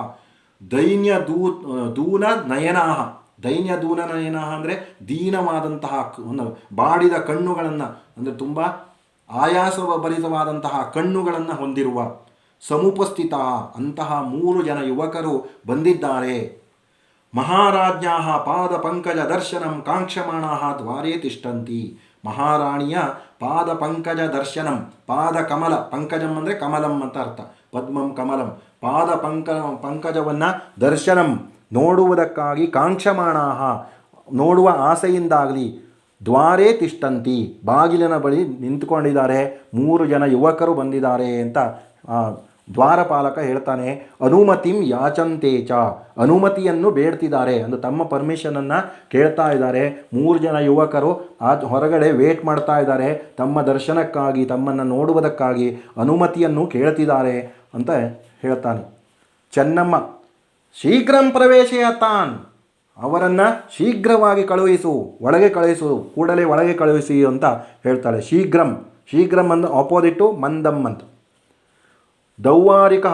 ದೈನ್ಯ ದೂನ ನಯನಾಹ ದೈನ್ಯ ದೂನನಯನ ಅಂದರೆ ದೀನವಾದಂತಹ ಒಂದು ಬಾಡಿದ ಕಣ್ಣುಗಳನ್ನು, ಅಂದರೆ ತುಂಬ ಆಯಾಸಭರಿತವಾದಂತಹ ಕಣ್ಣುಗಳನ್ನು ಹೊಂದಿರುವ ಸಮುಪಸ್ಥಿತ ಅಂತಹ 3 ಜನ ಯುವಕರು ಬಂದಿದ್ದಾರೆ. ಮಹಾರಾಜ್ಞಾ ಪಾದ ಪಂಕಜ ದರ್ಶನಂ ಕಾಂಕ್ಷಮಾಣಾ ದ್ವಾರೇ ತಿಷ್ಠಂತಿ. ಮಹಾರಾಣಿಯ ಪಾದ ಪಂಕಜ ದರ್ಶನಂ, ಪಾದ ಕಮಲ, ಪಂಕಜಂ ಅಂದರೆ ಕಮಲಂ ಅಂತ ಅರ್ಥ, ಪದ್ಮಂ ಕಮಲಂ, ಪಾದ ಪಂಕಜವನ್ನು ದರ್ಶನಂ ನೋಡುವುದಕ್ಕಾಗಿ, ಕಾಂಕ್ಷಮಾಣಾ ನೋಡುವ ಆಸೆಯಿಂದಾಗಲಿ, ದ್ವಾರೇ ತಿಷ್ಠಂತಿ ಬಾಗಿಲಿನ ಬಳಿ ನಿಂತುಕೊಂಡಿದ್ದಾರೆ, 3 ಜನ ಯುವಕರು ಬಂದಿದ್ದಾರೆ ಅಂತ ದ್ವಾರಪಾಲಕ ಹೇಳ್ತಾನೆ. ಅನುಮತಿಂ ಯಾಚಂತೆ ಚ, ಅನುಮತಿಯನ್ನು ಬೇಡ್ತಿದ್ದಾರೆ, ಅಂದರೆ ತಮ್ಮ ಪರ್ಮಿಷನನ್ನು ಕೇಳ್ತಾ ಇದ್ದಾರೆ. 3 ಜನ ಯುವಕರು ಹೊರಗಡೆ ವೇಟ್ ಮಾಡ್ತಾ ಇದ್ದಾರೆ, ತಮ್ಮ ದರ್ಶನಕ್ಕಾಗಿ, ತಮ್ಮನ್ನು ನೋಡುವುದಕ್ಕಾಗಿ ಅನುಮತಿಯನ್ನು ಕೇಳ್ತಿದ್ದಾರೆ ಅಂತ ಹೇಳ್ತಾನೆ. ಚೆನ್ನಮ್ಮ ಶೀಘ್ರಂ ಪ್ರವೇಶಯತಾನ್, ಅವರನ್ನು ಶೀಘ್ರವಾಗಿ ಕಳುಹಿಸು, ಒಳಗೆ ಕಳುಹಿಸು, ಕೂಡಲೇ ಒಳಗೆ ಕಳುಹಿಸಿ ಅಂತ ಹೇಳ್ತಾಳೆ. ಶೀಘ್ರಂ, ಶೀಘ್ರಂ ಅಂದ್ರೆ ಆಪೋಸಿಟ್ಟು ಮಂದಂ ಅಂತ. ದೌವಾರಿಕ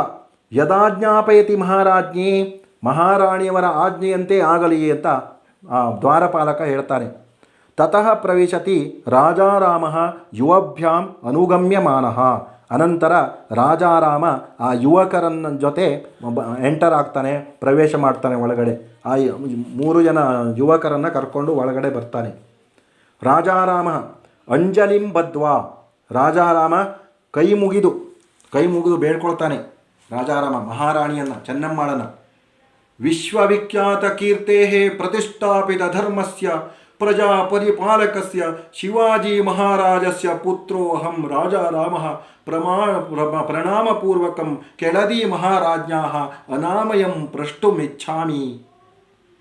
ಯದಾಜ್ಞಾಪಯತಿ ಮಹಾರಾಜ್ಞಿ, ಮಹಾರಾಣಿಯವರ ಆಜ್ಞೆಯಂತೆ ಆಗಲಿ ಅಂತ ದ್ವಾರಪಾಲಕ ಹೇಳ್ತಾನೆ. ತತಃ ಪ್ರವಿಶತಿ ರಾಜಾರಾಮ ಯುವಭ್ಯಾಂ ಅನುಗಮ್ಯಮಾನಃ, ಅನಂತರ ರಾಜಾರಾಮ ಆ ಯುವಕರನ್ನ ಜೊತೆ ಎಂಟರ್ ಆಗ್ತಾನೆ, ಪ್ರವೇಶ ಮಾಡ್ತಾನೆ ಒಳಗಡೆ. ಆ 3 ಜನ ಯುವಕರನ್ನು ಕರ್ಕೊಂಡು ಒಳಗಡೆ ಬರ್ತಾನೆ. ರಾಜಾರಾಮ ಅಂಜಲಿಂ ಬದ್ವಾ, ರಾಜಾರಾಮ ಕೈ ಮುಗಿದು ಬೇಡ್ಕೊಳ್ತಾನೆ ರಾಜಾರಾಮ ಮಹಾರಾಣಿಯನ್ನು, ಚೆನ್ನಮ್ಮಳನ್ನು. ವಿಶ್ವವಿಖ್ಯಾತ ಕೀರ್ತೆ ಪ್ರತಿಷ್ಠಾಪಿತ ಧರ್ಮಸ್ಯ ಪ್ರಜಾ ಪರಿಪಾಲಕಸ್ಯ ಶಿವಾಜಿ ಮಹಾರಾಜಸ್ಯ ಪುತ್ರೋಹಂ ರಾಜಾರಾಮ ಪ್ರಣಾಮಪೂರ್ವಕಂ ಕೆಳದಿ ಮಹಾರಾಜ್ಞಾ ಅನಾಮಯಂ ಪ್ರಷ್ಟುಮಿಚ್ಛಾಮಿ.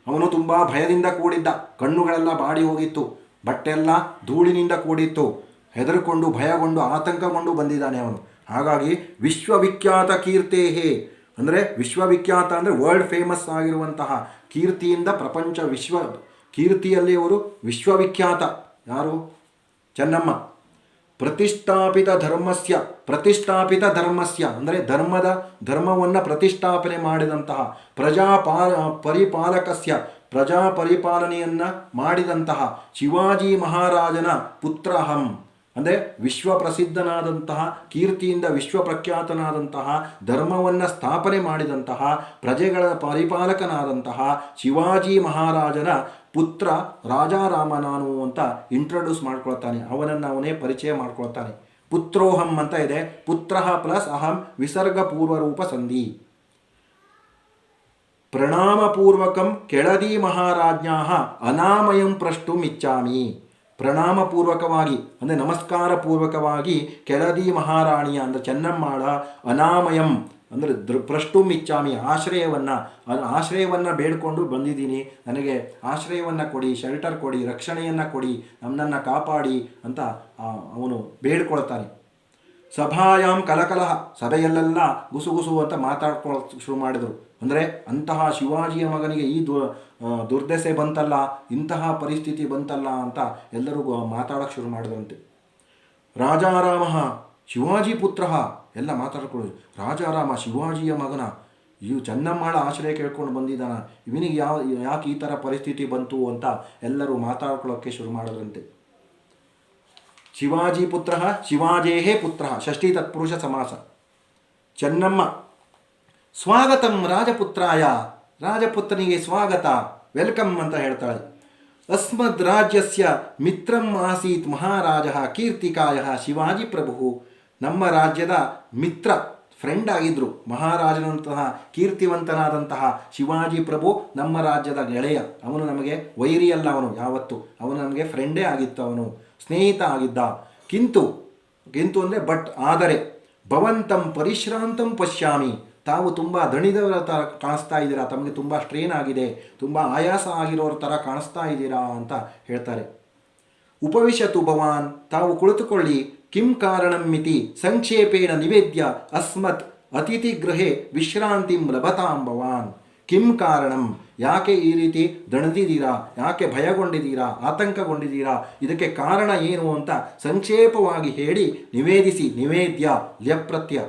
ಅವನು ತುಂಬ ಭಯದಿಂದ ಕೂಡಿದ್ದ, ಕಣ್ಣುಗಳೆಲ್ಲ ಬಾಡಿ ಹೋಗಿತ್ತು, ಬಟ್ಟೆಲ್ಲ ಧೂಳಿನಿಂದ ಕೂಡಿತ್ತು, ಹೆದರಿಕೊಂಡು ಭಯಗೊಂಡು ಆತಂಕಗೊಂಡು ಬಂದಿದ್ದಾನೆ ಅವನು. ಹಾಗಾಗಿ ವಿಶ್ವವಿಖ್ಯಾತ ಕೀರ್ತೆ ಅಂದರೆ ವಿಶ್ವವಿಖ್ಯಾತ ಅಂದರೆ ವರ್ಲ್ಡ್ ಫೇಮಸ್ ಆಗಿರುವಂತಹ ಕೀರ್ತಿಯಿಂದ ಪ್ರಪಂಚ ಕೀರ್ತಿಯಲ್ಲಿ ಅವರು ವಿಶ್ವವಿಖ್ಯಾತ. ಯಾರು? ಚೆನ್ನಮ್ಮ. ಪ್ರತಿಷ್ಠಾಪಿತ ಧರ್ಮಸ್ಯ ಅಂದರೆ ಧರ್ಮವನ್ನು ಪ್ರತಿಷ್ಠಾಪನೆ ಮಾಡಿದಂತಹ, ಪ್ರಜಾ ಪರಿಪಾಲನೆಯನ್ನು ಮಾಡಿದಂತಹ ಶಿವಾಜಿ ಮಹಾರಾಜನ ಪುತ್ರಹಂ ಅಂದರೆ ವಿಶ್ವಪ್ರಸಿದ್ಧನಾದಂತಹ, ಕೀರ್ತಿಯಿಂದ ವಿಶ್ವಪ್ರಖ್ಯಾತನಾದಂತಹ, ಧರ್ಮವನ್ನು ಸ್ಥಾಪನೆ ಮಾಡಿದಂತಹ, ಪ್ರಜೆಗಳ ಪರಿಪಾಲಕನಾದಂತಹ ಶಿವಾಜಿ ಮಹಾರಾಜನ ಪುತ್ರ ರಾಜಾರಾಮ ನಾನು ಅಂತ ಇಂಟ್ರೊಡ್ಯೂಸ್ ಮಾಡ್ಕೊಳ್ತಾನೆ. ಅವನೇ ಪರಿಚಯ ಮಾಡ್ಕೊಳ್ತಾನೆ. ಪುತ್ರೋಹಂ ಅಂತ ಇದೆ, ಪುತ್ರ ಪ್ಲಸ್ ಅಹಂ ವಿಸರ್ಗ ಪೂರ್ವರೂಪ ಸಂಧಿ. ಪ್ರಣಾಮಪೂರ್ವಕಂ ಕೆಳದಿ ಮಹಾರಾಜ್ಞಾ ಅನಾಮಯಂ ಪ್ರಷ್ಟುಂ ಇಚ್ಛಾಮಿ. ಪ್ರಣಾಮಪೂರ್ವಕವಾಗಿ ಅಂದರೆ ನಮಸ್ಕಾರ ಪೂರ್ವಕವಾಗಿ ಕೆಳದಿ ಮಹಾರಾಣಿಯ ಅಂದರೆ ಚೆನ್ನಮ್ಮಾಳ ಅನಾಮಯಂ ಅಂದರೆ ಪ್ರಷ್ಟುಂ ಇಚ್ಛಾಮಿ, ಆಶ್ರಯವನ್ನು ಬೇಡ್ಕೊಂಡು ಬಂದಿದ್ದೀನಿ, ನನಗೆ ಆಶ್ರಯವನ್ನು ಕೊಡಿ, ಶೆಲ್ಟರ್ ಕೊಡಿ, ರಕ್ಷಣೆಯನ್ನು ಕೊಡಿ, ನನ್ನನ್ನು ಕಾಪಾಡಿ ಅಂತ ಅವನು ಬೇಡ್ಕೊಳ್ತಾನೆ. ಸಭಾಯಾಂ ಕಲಕಲಹ, ಸಭೆಯಲ್ಲೆಲ್ಲ ಗುಸುಗುಸು ಅಂತ ಮಾತಾಡ್ಕೊಳ್ಳೋಕೆ ಶುರು ಮಾಡಿದರು. ಅಂದರೆ ಅಂತಹ ಶಿವಾಜಿಯ ಮಗನಿಗೆ ಈ ದುರ್ದಶೆ ಬಂತಲ್ಲ, ಇಂತಹ ಪರಿಸ್ಥಿತಿ ಬಂತಲ್ಲ ಅಂತ ಎಲ್ಲರೂ ಮಾತಾಡೋಕ್ಕೆ ಶುರು ಮಾಡಿದ್ರಂತೆ. ರಾಜಾರಾಮ ಶಿವಾಜಿ ಪುತ್ರ ಎಲ್ಲ ಮಾತಾಡ್ಕೊಳ್ಳೋದು. ರಾಜಾರಾಮ ಶಿವಾಜಿಯ ಮಗನ, ಇವು ಚೆನ್ನಮ್ಮಾಳ ಆಶ್ರಯ ಕೇಳ್ಕೊಂಡು ಬಂದಿದ್ದಾನ, ಇವನಿಗೆ ಯಾಕೆ ಈ ಥರ ಪರಿಸ್ಥಿತಿ ಬಂತು ಅಂತ ಎಲ್ಲರೂ ಮಾತಾಡ್ಕೊಳ್ಳೋಕ್ಕೆ ಶುರು ಮಾಡಿದ್ರಂತೆ. ಶಿವಾಜಿ ಪುತ್ರ ಶಿವಾಜೇಹೇ ಪುತ್ರ, ಷಷ್ಠಿ ತತ್ಪುರುಷ ಸಮಾಸ. ಚೆನ್ನಮ್ಮ ಸ್ವಾಗತಂ ರಾಜಪುತ್ರಾಯ, ರಾಜಪುತ್ರನಿಗೆ ಸ್ವಾಗತ, ವೆಲ್ಕಮ್ ಅಂತ ಹೇಳ್ತಾಳೆ. ಅಸ್ಮದ್ ರಾಜ್ಯಸ್ಯ ಮಿತ್ರಂ ಆಸೀತ್ ಮಹಾರಾಜ ಕೀರ್ತಿಕಾಯ ಶಿವಾಜಿ ಪ್ರಭು. ನಮ್ಮ ರಾಜ್ಯದ ಮಿತ್ರ, ಫ್ರೆಂಡ್ ಆಗಿದ್ದರು ಮಹಾರಾಜನಂತಹ ಕೀರ್ತಿವಂತನಾದಂತಹ ಶಿವಾಜಿ ಪ್ರಭು ನಮ್ಮ ರಾಜ್ಯದ ಗೆಳೆಯ. ಅವನು ನಮಗೆ ವೈರಿಯಲ್ಲ, ಅವನು ನಮಗೆ ಫ್ರೆಂಡೇ ಆಗಿತ್ತು, ಅವನು ಸ್ನೇಹಿತ ಆಗಿದ್ದ. ಕಿಂತು ಅಂದರೆ ಬಟ್ ಆದರೆ, ಭವಂತಂ ಪರಿಶ್ರಾಂತಂ ಪಶ್ಯಾಮಿ, ತಾವು ತುಂಬ ದಣಿದವರ ಥರ ಕಾಣಿಸ್ತಾ ಇದ್ದೀರಾ, ತಮಗೆ ತುಂಬ ಸ್ಟ್ರೇನ್ ಆಗಿದೆ, ತುಂಬ ಆಯಾಸ ಆಗಿರೋರ ಥರ ಕಾಣಿಸ್ತಾ ಇದ್ದೀರಾ ಅಂತ ಹೇಳ್ತಾರೆ. ಉಪವಿಶತು ಭವಾನ್, ತಾವು ಕುಳಿತುಕೊಳ್ಳಿ. ಕಿಂ ಕಾರಣಂ ಮಿತಿ ಸಂಕ್ಷೇಪೇಣ ನಿವೇದ್ಯ ಅಸ್ಮತ್ ಅತಿಥಿ ಗೃಹೆ ವಿಶ್ರಾಂತಿಂ ಲಭತಾಂ ಭವಾನ್. ಕಿಂ ಕಾರಣಂ, ಯಾಕೆ ಈ ರೀತಿ ದಣಿದಿದ್ದೀರಾ, ಯಾಕೆ ಭಯಗೊಂಡಿದ್ದೀರಾ, ಆತಂಕಗೊಂಡಿದ್ದೀರಾ, ಇದಕ್ಕೆ ಕಾರಣ ಏನು ಅಂತ ಸಂಕ್ಷೇಪವಾಗಿ ಹೇಳಿ ನಿವೇದಿಸಿ. ನಿವೇದ್ಯ ಲ್ಯಪ್ರತ್ಯ.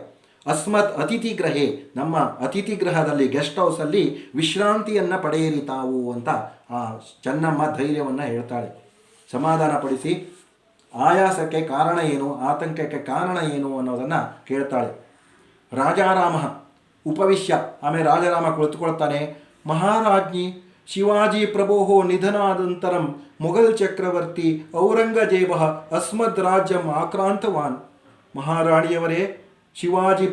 ಅಸ್ಮತ್ ಅತಿಥಿ ಗೃಹೇ, ನಮ್ಮ ಅತಿಥಿ ಗೃಹದಲ್ಲಿ ಗೆಸ್ಟ್ ಹೌಸಲ್ಲಿ ವಿಶ್ರಾಂತಿಯನ್ನು ಪಡೆಯಿರಿ ತಾವು ಅಂತ ಆ ಚೆನ್ನಮ್ಮ ಧೈರ್ಯವನ್ನು ಹೇಳ್ತಾಳೆ. ಸಮಾಧಾನಪಡಿಸಿ ಆಯಾಸಕ್ಕೆ ಕಾರಣ ಏನು, ಆತಂಕಕ್ಕೆ ಕಾರಣ ಏನು ಅನ್ನೋದನ್ನು ಕೇಳ್ತಾಳೆ. ರಾಜಾರಾಮ ಉಪವಿಶ್ಯ, ಆಮೇಲೆ ರಾಜಾರಾಮ ಕುಳಿತುಕೊಳ್ತಾನೆ. ಮಹಾರಾಜ್ಞಿ ಶಿವಾಜಿ ಪ್ರಭೋ ನಿಧನಾನಂತರಂ ಮೊಘಲ್ ಚಕ್ರವರ್ತಿ ಔರಂಗಜೇಬ ಅಸ್ಮದ್ ರಾಜ್ಯಂ ಆಕ್ರಾಂತವಾನ್. ಮಹಾರಾಣಿಯವರೇ, ಶಿವಾಜಿ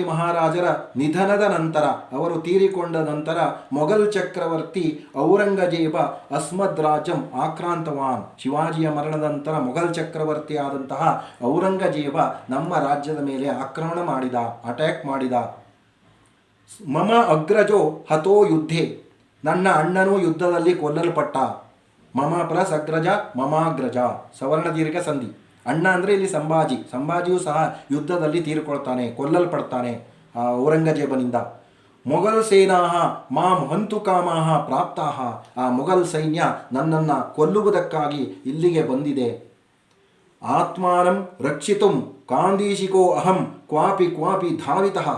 ಮಹಾರಾಜರ ನಿಧನದ ನಂತರ, ಅವರು ತೀರಿಕೊಂಡ ನಂತರ ಮೊಘಲ್ ಚಕ್ರವರ್ತಿ ಔರಂಗಜೇಬ ಅಸ್ಮದ್ ರಾಜ್ಯಂ ಆಕ್ರಾಂತವಾನ್. ಶಿವಾಜಿಯ ಮರಣದ ನಂತರ ಮೊಘಲ್ ಚಕ್ರವರ್ತಿ ಆದಂತಹ ಔರಂಗಜೇಬ ನಮ್ಮ ರಾಜ್ಯದ ಮೇಲೆ ಆಕ್ರಮಣ ಮಾಡಿದ, ಅಟ್ಯಾಕ್ ಮಾಡಿದ. ಮಮ ಅಗ್ರಜೋ ಹತೋ ಯುದ್ಧೆ, ನನ್ನ ಅಣ್ಣನೂ ಯುದ್ಧದಲ್ಲಿ ಕೊಲ್ಲಲ್ಪಟ್ಟ. ಮಮ ಪ್ಲಸ್ ಅಗ್ರಜ ಮಮಾಗ್ರಜ, ಸವರ್ಣ ದೀರ್ಘ ಸಂಧಿ. ಅಣ್ಣ ಅಂದರೆ ಇಲ್ಲಿ ಸಂಭಾಜಿಯೂ ಸಹ ಯುದ್ಧದಲ್ಲಿ ತೀರಿಕೊಳ್ತಾನೆ, ಕೊಲ್ಲಲ್ಪಡ್ತಾನೆ ಔರಂಗಜೇಬನಿಂದ. ಮೊಘಲ್ ಸೇನಾ ಮಾಂ ಹಂತು ಕಾಮಾಹ ಪ್ರಾಪ್ತಾಹ, ಆ ಮೊಘಲ್ ಸೈನ್ಯ ನನ್ನನ್ನು ಕೊಲ್ಲುವುದಕ್ಕಾಗಿ ಇಲ್ಲಿಗೆ ಬಂದಿದೆ. ಆತ್ಮಾನಂ ರಕ್ಷಿತುಂ ಕಾಂದೀಶಿಕೋ ಅಹಂ ಕ್ವಾಪಿ ಧಾವಿತಃ,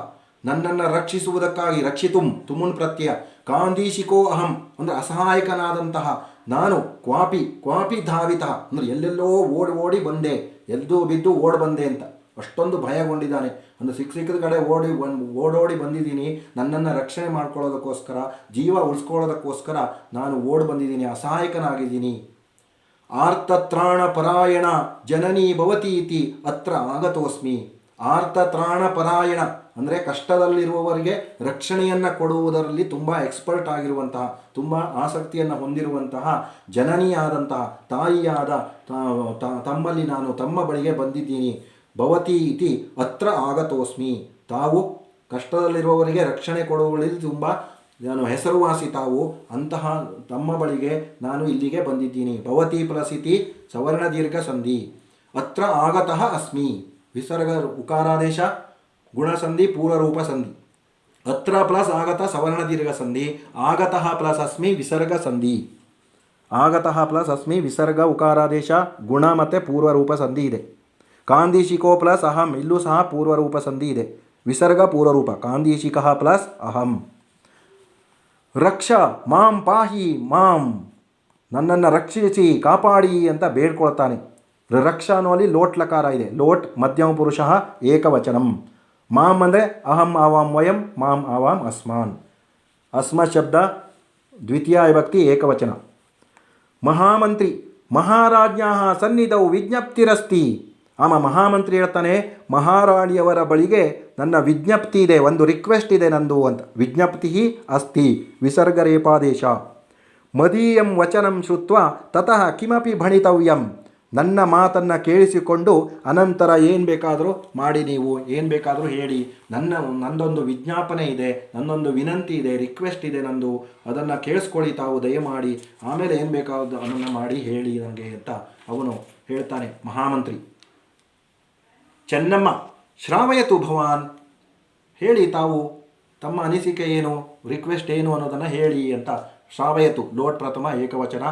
ನನ್ನನ್ನು ರಕ್ಷಿಸುವುದಕ್ಕಾಗಿ, ರಕ್ಷಿತುಂ ತುಮುನ್ ಪ್ರತ್ಯಯ, ಕಾಂದೀಶಿಕೋ ಅಹಂ ಅಂದರೆ ಅಸಹಾಯಕನಾದಂತಹ ನಾನು, ಕ್ವಾಪಿ ಧಾವಿತ ಅಂದರೆ ಎಲ್ಲೆಲ್ಲೋ ಓಡಿ ಬಂದೆ, ಎದ್ದು ಬಿದ್ದು ಓಡಿ ಬಂದೆ ಅಂತ ಅಷ್ಟೊಂದು ಭಯಗೊಂಡಿದ್ದಾನೆ. ಒಂದು ಸಿಕ್ಕದ ಕಡೆ ಓಡೋಡಿ ಬಂದಿದ್ದೀನಿ, ನನ್ನನ್ನು ರಕ್ಷಣೆ ಮಾಡ್ಕೊಳ್ಳೋದಕ್ಕೋಸ್ಕರ, ಜೀವ ಉಳಿಸ್ಕೊಳ್ಳೋದಕ್ಕೋಸ್ಕರ ನಾನು ಓಡಿ ಬಂದಿದ್ದೀನಿ, ಅಸಹಾಯಕನಾಗಿದ್ದೀನಿ. ಆರ್ತತ್ರಾಣ ಪರಾಯಣ ಜನನೀ ಭವತಿ ಇತಿ ಅತ್ರ ಆಗತೋಸ್ಮಿ. ಆರ್ತತ್ರಾಣ ಪರಾಯಣ ಅಂದರೆ ಕಷ್ಟದಲ್ಲಿರುವವರಿಗೆ ರಕ್ಷಣೆಯನ್ನು ಕೊಡುವುದರಲ್ಲಿ ತುಂಬ ಎಕ್ಸ್ಪರ್ಟ್ ಆಗಿರುವಂತಹ, ತುಂಬ ಆಸಕ್ತಿಯನ್ನು ಹೊಂದಿರುವಂತಹ ಜನನಿಯಾದಂತಹ, ತಾಯಿಯಾದ ತಮ್ಮಲ್ಲಿ ನಾನು ತಮ್ಮ ಬಳಿಗೆ ಬಂದಿದ್ದೀನಿ. ಭವತಿ ಇತಿ ಅತ್ರ ಆಗತೋಸ್ಮಿ, ತಾವು ಕಷ್ಟದಲ್ಲಿರುವವರಿಗೆ ರಕ್ಷಣೆ ಕೊಡುವಲ್ಲಿ ತುಂಬ ನಾನು ಹೆಸರುವಾಸಿ ತಾವು, ಅಂತಹ ತಮ್ಮ ಬಳಿಗೆ ನಾನು ಇಲ್ಲಿಗೆ ಬಂದಿದ್ದೀನಿ. ಭವತಿ ಪ್ಲಸ್ ಇತಿ ಸವರ್ಣ ದೀರ್ಘ ಸಂಧಿ. ಅತ್ರ ಆಗತಃ ಅಸ್ಮಿ, ವಿಸರ್ಗ ಉಕಾರಾದೇಶ ಗುಣಸಂಧಿ ಪೂರ್ವರೂಪ ಸಂಧಿ. ಅತ್ರ ಪ್ಲಸ್ ಆಗತ ಸವರ್ಣ ದೀರ್ಘ ಸಂಧಿ, ಆಗತಃ ಪ್ಲಸ್ ಅಸ್ಮಿ ವಿಸರ್ಗ ಸಂಧಿ. ಆಗತಃ ಪ್ಲಸ್ ಅಸ್ಮಿ ವಿಸರ್ಗ ಉಕಾರಾದೇಶ ಗುಣ ಮತ್ತು ಪೂರ್ವರೂಪ ಸಂಧಿ ಇದೆ. ಕಾಂದೀಶಿಕೋ ಪ್ಲಸ್ ಅಹಂ, ಇಲ್ಲೂ ಸಹ ಪೂರ್ವರೂಪ ಸಂಧಿ ಇದೆ, ವಿಸರ್ಗ ಪೂರ್ವರೂಪ. ಕಾಂದೀಶಿಕ ಪ್ಲಸ್ ಅಹಂ. ರಕ್ಷ ಮಾಂ ಪಾಹಿ ಮಾಂ, ನನ್ನನ್ನು ರಕ್ಷಿಸಿ ಕಾಪಾಡಿ ಅಂತ ಬೇಡ್ಕೊಳ್ತಾನೆ. ರಕ್ಷ ಅನ್ನುವಲ್ಲಿ ಲೋಟ್ ಲಕಾರ ಇದೆ, ಲೋಟ್ ಮಧ್ಯಮ ಪುರುಷ ಏಕವಚನಂ. ಮಾಂ ಅಂದರೆ ಅಹಂ ಆವಾಂ ವಯಂ, ಮಾಂ ಆವಾಂ ಅಸ್ಮಾನ್. ಅಸ್ಮತ್ ಶಬ್ದ ದ್ವಿತೀಯ ವಿಭಕ್ತಿ ಏಕವಚನ. ಮಹಾಮಂತ್ರಿ ಮಹಾರಾಜ್ಞಾ ಸನ್ನಿಧೌ ವಿಜ್ಞಪ್ತಿರಸ್ತಿ. ಮಹಾಮಂತ್ರಿ ಹೇಳ್ತಾನೆ, ಮಹಾರಾಣಿಯವರ ಬಳಿಗೆ ನನ್ನ ವಿಜ್ಞಪ್ತಿ ಇದೆ, ಒಂದು ರಿಕ್ವೆಸ್ಟ್ ಇದೆ ನಂದು ಅಂತ. ವಿಜ್ಞಪ್ತಿ ಅಸ್ತಿ ವಿಸರ್ಗರೇಪಾದೇಶ. ಮದೀಯಂ ವಚನಂ ಶ್ರುತ್ವ ತತಃ ಕಿಮಪಿ ಭಣಿತವ್ಯಂ, ನನ್ನ ಮಾತನ್ನು ಕೇಳಿಸಿಕೊಂಡು ಅನಂತರ ಏನು ಬೇಕಾದರೂ ಮಾಡಿ, ನೀವು ಏನು ಬೇಕಾದರೂ ಹೇಳಿ, ನಂದೊಂದು ವಿಜ್ಞಾಪನೆ ಇದೆ, ನನ್ನೊಂದು ವಿನಂತಿ ಇದೆ, ರಿಕ್ವೆಸ್ಟ್ ಇದೆ ನಂದು, ಅದನ್ನು ಕೇಳಿಸ್ಕೊಳ್ಳಿ ತಾವು ದಯಮಾಡಿ, ಆಮೇಲೆ ಏನು ಬೇಕಾದ ಅದನ್ನು ಮಾಡಿ ಹೇಳಿ ನನಗೆ ಅಂತ ಅವನು ಹೇಳ್ತಾನೆ ಮಹಾಮಂತ್ರಿ. ಚೆನ್ನಮ್ಮ ಶ್ರಾವಯತು ಭವಾನ್, ಹೇಳಿ ತಾವು ತಮ್ಮ ಅನಿಸಿಕೆ ಏನು, ರಿಕ್ವೆಸ್ಟ್ ಏನು ಅನ್ನೋದನ್ನು ಹೇಳಿ ಅಂತ. ಶ್ರಾವಯತು ಲೋಟ್ ಪ್ರಥಮ ಏಕವಚನ.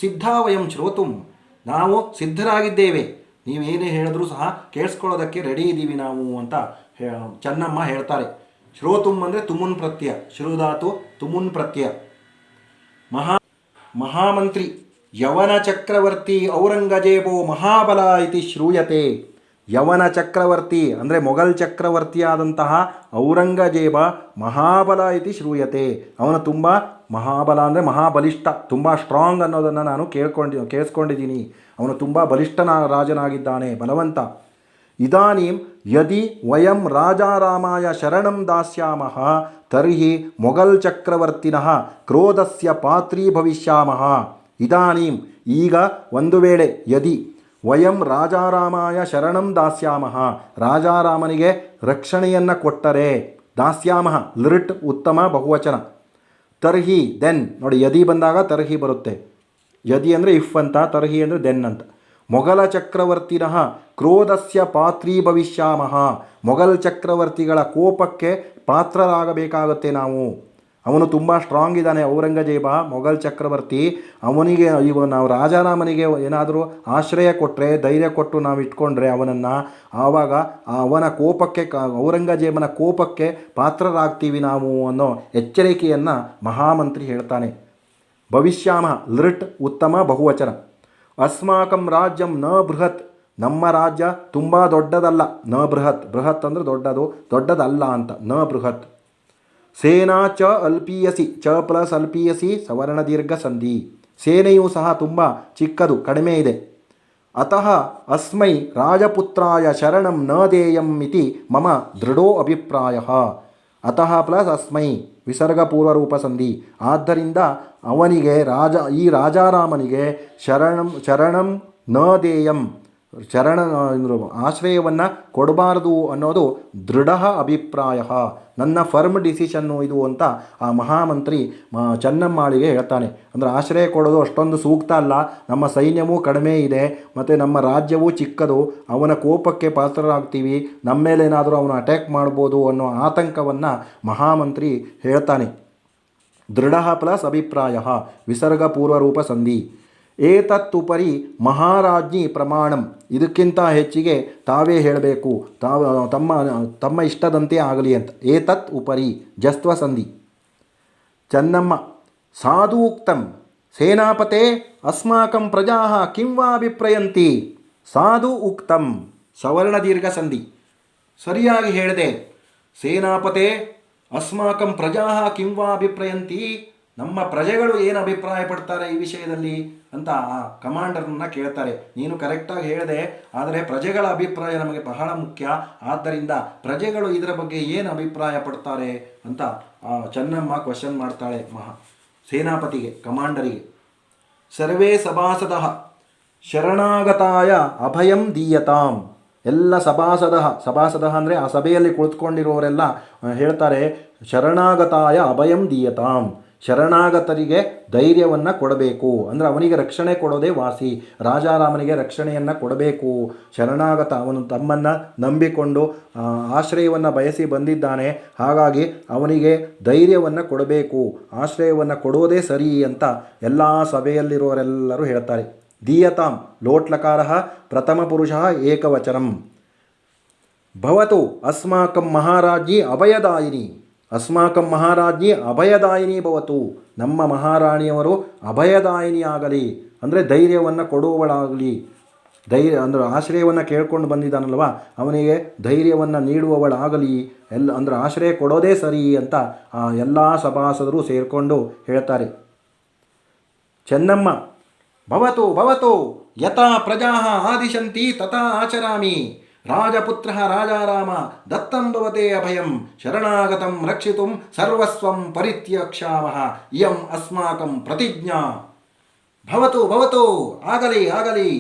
ಸಿದ್ಧಾವಯಂ ಶ್ರೋತುಂ, ನಾವು ಸಿದ್ಧರಾಗಿದ್ದೇವೆ, ನೀವೇನೇ ಹೇಳಿದ್ರೂ ಸಹ ಕೇಳಿಸ್ಕೊಳ್ಳೋದಕ್ಕೆ ರೆಡಿ ಇದ್ದೀವಿ ನಾವು ಅಂತ ಚೆನ್ನಮ್ಮ ಹೇಳ್ತಾರೆ. ಶ್ರೋತುಂ ಅಂದರೆ ತುಮುನ್ ಪ್ರತ್ಯಯ, ಶ್ರುಧಾತು ತುಮುನ್ ಪ್ರತ್ಯಯ. ಮಹಾಮಂತ್ರಿ ಯವನ ಚಕ್ರವರ್ತಿ ಔರಂಗಜೇಬೋ ಮಹಾಬಲ ಇತಿ ಶ್ರೂಯತೆ. ಯವನ ಚಕ್ರವರ್ತಿ ಅಂದರೆ ಮೊಘಲ್ ಚಕ್ರವರ್ತಿಯಾದಂತಹ ಔರಂಗಜೇಬ ಮಹಾಬಲ ಇತಿ ಶ್ರೂಯತೆ, ಅವನು ತುಂಬ ಮಹಾಬಲ ಅಂದರೆ ಮಹಾಬಲಿಷ್ಠ, ತುಂಬ ಸ್ಟ್ರಾಂಗ್ ಅನ್ನೋದನ್ನು ನಾನು ಕೇಳಿಸ್ಕೊಂಡಿದ್ದೀನಿ. ಅವನು ತುಂಬ ಬಲಿಷ್ಠನ ರಾಜನಾಗಿದ್ದಾನೆ, ಬಲವಂತ. ಇದಾನೀಂ ಯದಿ ವಯಂ ರಾಜಾರಾಮಾಯ ಶರಣಂ ದಾಸ್ಯಾಮಃ ತರ್ಹಿ ಮೊಘಲ್ ಚಕ್ರವರ್ತಿನಃ ಕ್ರೋಧಸ್ಯ ಪಾತ್ರೀ ಭವಿಷ್ಯಾಮಃ. ಇದಾನೀಂ ಈಗ, ಒಂದು ವೇಳೆ, ಯದಿ ವಯಂ ರಾಜಾರಾಮಾಯ ಶರಣಂ ದಾಸ್ಯಾಮಃ, ರಾಜಾರಾಮನಿಗೆ ರಕ್ಷಣೆಯನ್ನು ಕೊಟ್ಟರೆ, ದಾಸ್ಯಾಮಃ ಲೃಟ್ ಉತ್ತಮ ಬಹುವಚನ. ತರ್ಹಿ ದೆನ್, ನೋಡಿ ಯದಿ ಬಂದಾಗ ತರ್ಹಿ ಬರುತ್ತೆ. ಯದಿ ಅಂದರೆ ಇಫ್ ಅಂತ, ತರ್ಹಿ ಅಂದರೆ ದೆನ್ ಅಂತ. ಮೊಘಲ ಚಕ್ರವರ್ತಿನಃ ಕ್ರೋಧಸ್ಯ ಪಾತ್ರೀ ಭವಿಷ್ಯಾಮಃ, ಮೊಘಲ್ ಚಕ್ರವರ್ತಿಗಳ ಕೋಪಕ್ಕೆ ಪಾತ್ರರಾಗಬೇಕಾಗುತ್ತೆ ನಾವು. ಅವನು ತುಂಬ ಸ್ಟ್ರಾಂಗ್ ಇದ್ದಾನೆ. ಔರಂಗಜೇಬ ಮೊಘಲ್ ಚಕ್ರವರ್ತಿ, ಅವನಿಗೆ ನಾವು ರಾಜಾರಾಮನಿಗೆ ಏನಾದರೂ ಆಶ್ರಯ ಕೊಟ್ಟರೆ, ಧೈರ್ಯ ಕೊಟ್ಟು ನಾವು ಇಟ್ಕೊಂಡ್ರೆ ಅವನನ್ನು, ಆವಾಗ ಅವನ ಕೋಪಕ್ಕೆ, ಔರಂಗಜೇಬನ ಕೋಪಕ್ಕೆ ಪಾತ್ರರಾಗ್ತೀವಿ ನಾವು ಅನ್ನೋ ಎಚ್ಚರಿಕೆಯನ್ನು ಮಹಾಮಂತ್ರಿ ಹೇಳ್ತಾನೆ. ಭವಿಷ್ಯಾಮ ಲೃಟ್ ಉತ್ತಮ ಬಹುವಚನ. ಅಸ್ಮಾಕಂ ರಾಜ್ಯಂ ನ ಬೃಹತ್, ನಮ್ಮ ರಾಜ್ಯ ತುಂಬ ದೊಡ್ಡದಲ್ಲ. ನ ಬೃಹತ್, ಬೃಹತ್ ಅಂದರೆ ದೊಡ್ಡದು, ದೊಡ್ಡದಲ್ಲ ಅಂತ. ನ ಬೃಹತ್. ಸೇನಾ ಚ ಅಲ್ಪೀಯಸಿ, ಚ ಪ್ಲಸ್ ಅಲ್ಪೀಯಸಿ ಸವರ್ಣ ದೀರ್ಘ ಸಂಧಿ. ಸೇನೆಯೂ ಸಹ ತುಂಬ ಚಿಕ್ಕದು, ಕಡಿಮೆ ಇದೆ. ಅತಃ ಅಸ್ಮೈ ರಾಜಪುತ್ರಾಯ ಶರಣಂ ನ ದೇಯಂ ಇತಿ ಮಮ ದೃಢೋ ಅಭಿಪ್ರಾಯ. ಅತಃ ಪ್ಲಸ್ ಅಸ್ಮೈ ವಿಸರ್ಗಪೂರ್ವರೂಪ ಸಂಧಿ. ಆದ್ದರಿಂದ ಅವನಿಗೆ ಈ ರಾಜಾರಾಮನಿಗೆ ಶರಣಂ ನ ದೇಯಂ, ಆಶ್ರಯವನ್ನು ಕೊಡಬಾರದು ಅನ್ನೋದು ದೃಢ ಅಭಿಪ್ರಾಯ, ನನ್ನ ಫರ್ಮ್ ಡಿಸಿಷನ್ನು ಇದು ಅಂತ ಆ ಮಹಾಮಂತ್ರಿ ಚೆನ್ನಮ್ಮಾಳಿಗೆ ಹೇಳ್ತಾನೆ. ಅಂದರೆ ಆಶ್ರಯ ಕೊಡೋದು ಅಷ್ಟೊಂದು ಸೂಕ್ತ ಅಲ್ಲ, ನಮ್ಮ ಸೈನ್ಯವೂ ಕಡಿಮೆ ಇದೆ, ಮತ್ತು ನಮ್ಮ ರಾಜ್ಯವೂ ಚಿಕ್ಕದು, ಅವನ ಕೋಪಕ್ಕೆ ಪಾತ್ರರಾಗ್ತೀವಿ, ನಮ್ಮ ಮೇಲೇನಾದರೂ ಅವನು ಅಟ್ಯಾಕ್ ಮಾಡ್ಬೋದು ಅನ್ನೋ ಆತಂಕವನ್ನು ಮಹಾಮಂತ್ರಿ ಹೇಳ್ತಾನೆ. ದೃಢ ಪ್ಲಸ್ ಅಭಿಪ್ರಾಯ ವಿಸರ್ಗಪೂರ್ವರೂಪ ಸಂಧಿ. ಏತತ್ತುಪರಿ ಮಹಾರಾಜ್ಞಿ ಪ್ರಮಾಣಂ, ಇದಕ್ಕಿಂತ ಹೆಚ್ಚಿಗೆ ತಾವೇ ಹೇಳಬೇಕು, ತಮ್ಮ ಇಷ್ಟದಂತೆ ಆಗಲಿ ಅಂತ. ಏತತ್ ಉಪರಿ ಜಸ್ತ್ವ ಸಂಧಿ. ಚೆನ್ನಮ್ಮ ಸಾಧೂಕ್ತಂ ಸೇನಾಪತೆ ಅಸ್ಮಾಕಂ ಪ್ರಜಾ ಕಿಂ ವಾ ಅಭಿಪ್ರಯಂತಿ. ಸಾಧು ಉಕ್ತಂ ಸವರ್ಣ ದೀರ್ಘ ಸಂಧಿ. ಸರಿಯಾಗಿ ಹೇಳಿದೆ. ಸೇನಾಪತೆ ಅಸ್ಮಾಕಂ ಪ್ರಜಾ ಕಿಂ ವಾ ಅಭಿಪ್ರಯಂತಿ, ನಮ್ಮ ಪ್ರಜೆಗಳು ಏನು ಅಭಿಪ್ರಾಯ ಪಡ್ತಾರೆ ಈ ವಿಷಯದಲ್ಲಿ ಅಂತ ಆ ಕಮಾಂಡರ್ನ ಕೇಳ್ತಾರೆ. ನೀನು ಕರೆಕ್ಟಾಗಿ ಹೇಳಿದೆ, ಆದರೆ ಪ್ರಜೆಗಳ ಅಭಿಪ್ರಾಯ ನಮಗೆ ಬಹಳ ಮುಖ್ಯ, ಆದ್ದರಿಂದ ಪ್ರಜೆಗಳು ಇದರ ಬಗ್ಗೆ ಏನು ಅಭಿಪ್ರಾಯ ಪಡ್ತಾರೆ ಅಂತ ಚೆನ್ನಮ್ಮ ಕ್ವಶನ್ ಮಾಡ್ತಾಳೆ ಸೇನಾಪತಿಗೆ, ಕಮಾಂಡರಿಗೆ. ಸರ್ವೇ ಸಭಾಸದಃ ಶರಣಾಗತಾಯ ಅಭಯಂ ದೀಯತಾಂ. ಎಲ್ಲ ಸಭಾಸದ ಅಂದರೆ ಆ ಸಭೆಯಲ್ಲಿ ಕುಳಿತುಕೊಂಡಿರುವವರೆಲ್ಲ ಹೇಳ್ತಾರೆ, ಶರಣಾಗತಾಯ ಅಭಯಂ ದೀಯತಾಂ, ಶರಣಾಗತರಿಗೆ ಧೈರ್ಯವನ್ನು ಕೊಡಬೇಕು. ಅಂದರೆ ಅವನಿಗೆ ರಕ್ಷಣೆ ಕೊಡೋದೇ ವಾಸಿ, ರಾಜಾರಾಮನಿಗೆ ರಕ್ಷಣೆಯನ್ನು ಕೊಡಬೇಕು. ಶರಣಾಗತ, ಅವನು ತಮ್ಮನ್ನು ನಂಬಿಕೊಂಡು ಆಶ್ರಯವನ್ನು ಬಯಸಿ ಬಂದಿದ್ದಾನೆ, ಹಾಗಾಗಿ ಅವನಿಗೆ ಧೈರ್ಯವನ್ನು ಕೊಡಬೇಕು, ಆಶ್ರಯವನ್ನು ಕೊಡೋದೇ ಸರಿ ಅಂತ ಎಲ್ಲ ಸಭೆಯಲ್ಲಿರುವವರೆಲ್ಲರೂ ಹೇಳ್ತಾರೆ. ದೀಯತಾಂ ಲೋಟ್ಲಕಾರ ಪ್ರಥಮ ಪುರುಷ ಏಕವಚನಂ. ಭವತು ಅಸ್ಮಾಕಂ ಮಹಾರಾಜ್ಞಿ ಅಭಯದಾಯಿನಿ. ಅಸ್ಮಾಕಂ ಮಹಾರಾಜ್ಞಿ ಅಭಯದಾಯಿನಿ ಭವತು, ನಮ್ಮ ಮಹಾರಾಣಿಯವರು ಅಭಯದಾಯಿನಿ ಆಗಲಿ, ಅಂದರೆ ಧೈರ್ಯವನ್ನು ಕೊಡುವವಳಾಗಲಿ. ಅಂದರೆ ಆಶ್ರಯವನ್ನು ಕೇಳ್ಕೊಂಡು ಬಂದಿದ್ದಾನಲ್ವ, ಅವನಿಗೆ ಧೈರ್ಯವನ್ನು ನೀಡುವವಳಾಗಲಿ, ಅಂದರೆ ಆಶ್ರಯ ಕೊಡೋದೇ ಸರಿ ಅಂತ ಎಲ್ಲ ಸಭಾಸದರು ಸೇರಿಕೊಂಡು ಹೇಳ್ತಾರೆ. ಚೆನ್ನಮ್ಮ ಭವತು ಯಥಾ ಪ್ರಜಾ ಆದಿಶಂತಿ ತಥಾ ಆಚರಾಮಿ. ರಾಜಪುತ್ರ ರಾಜಾರಾಮ ದತ್ತಂ ಭವತೆ ಅಭಯಂ ಶರಣಾಗತಂ ರಕ್ಷಿತುಂ ಸರ್ವಸ್ವಂ ಪರಿತ್ಯಕ್ಷಾಮಃ ಇಯಂ ಅಸ್ಮಾಕಂ ಪ್ರತಿಜ್ಞಾ. ಭವತು ಆಗಲಿ.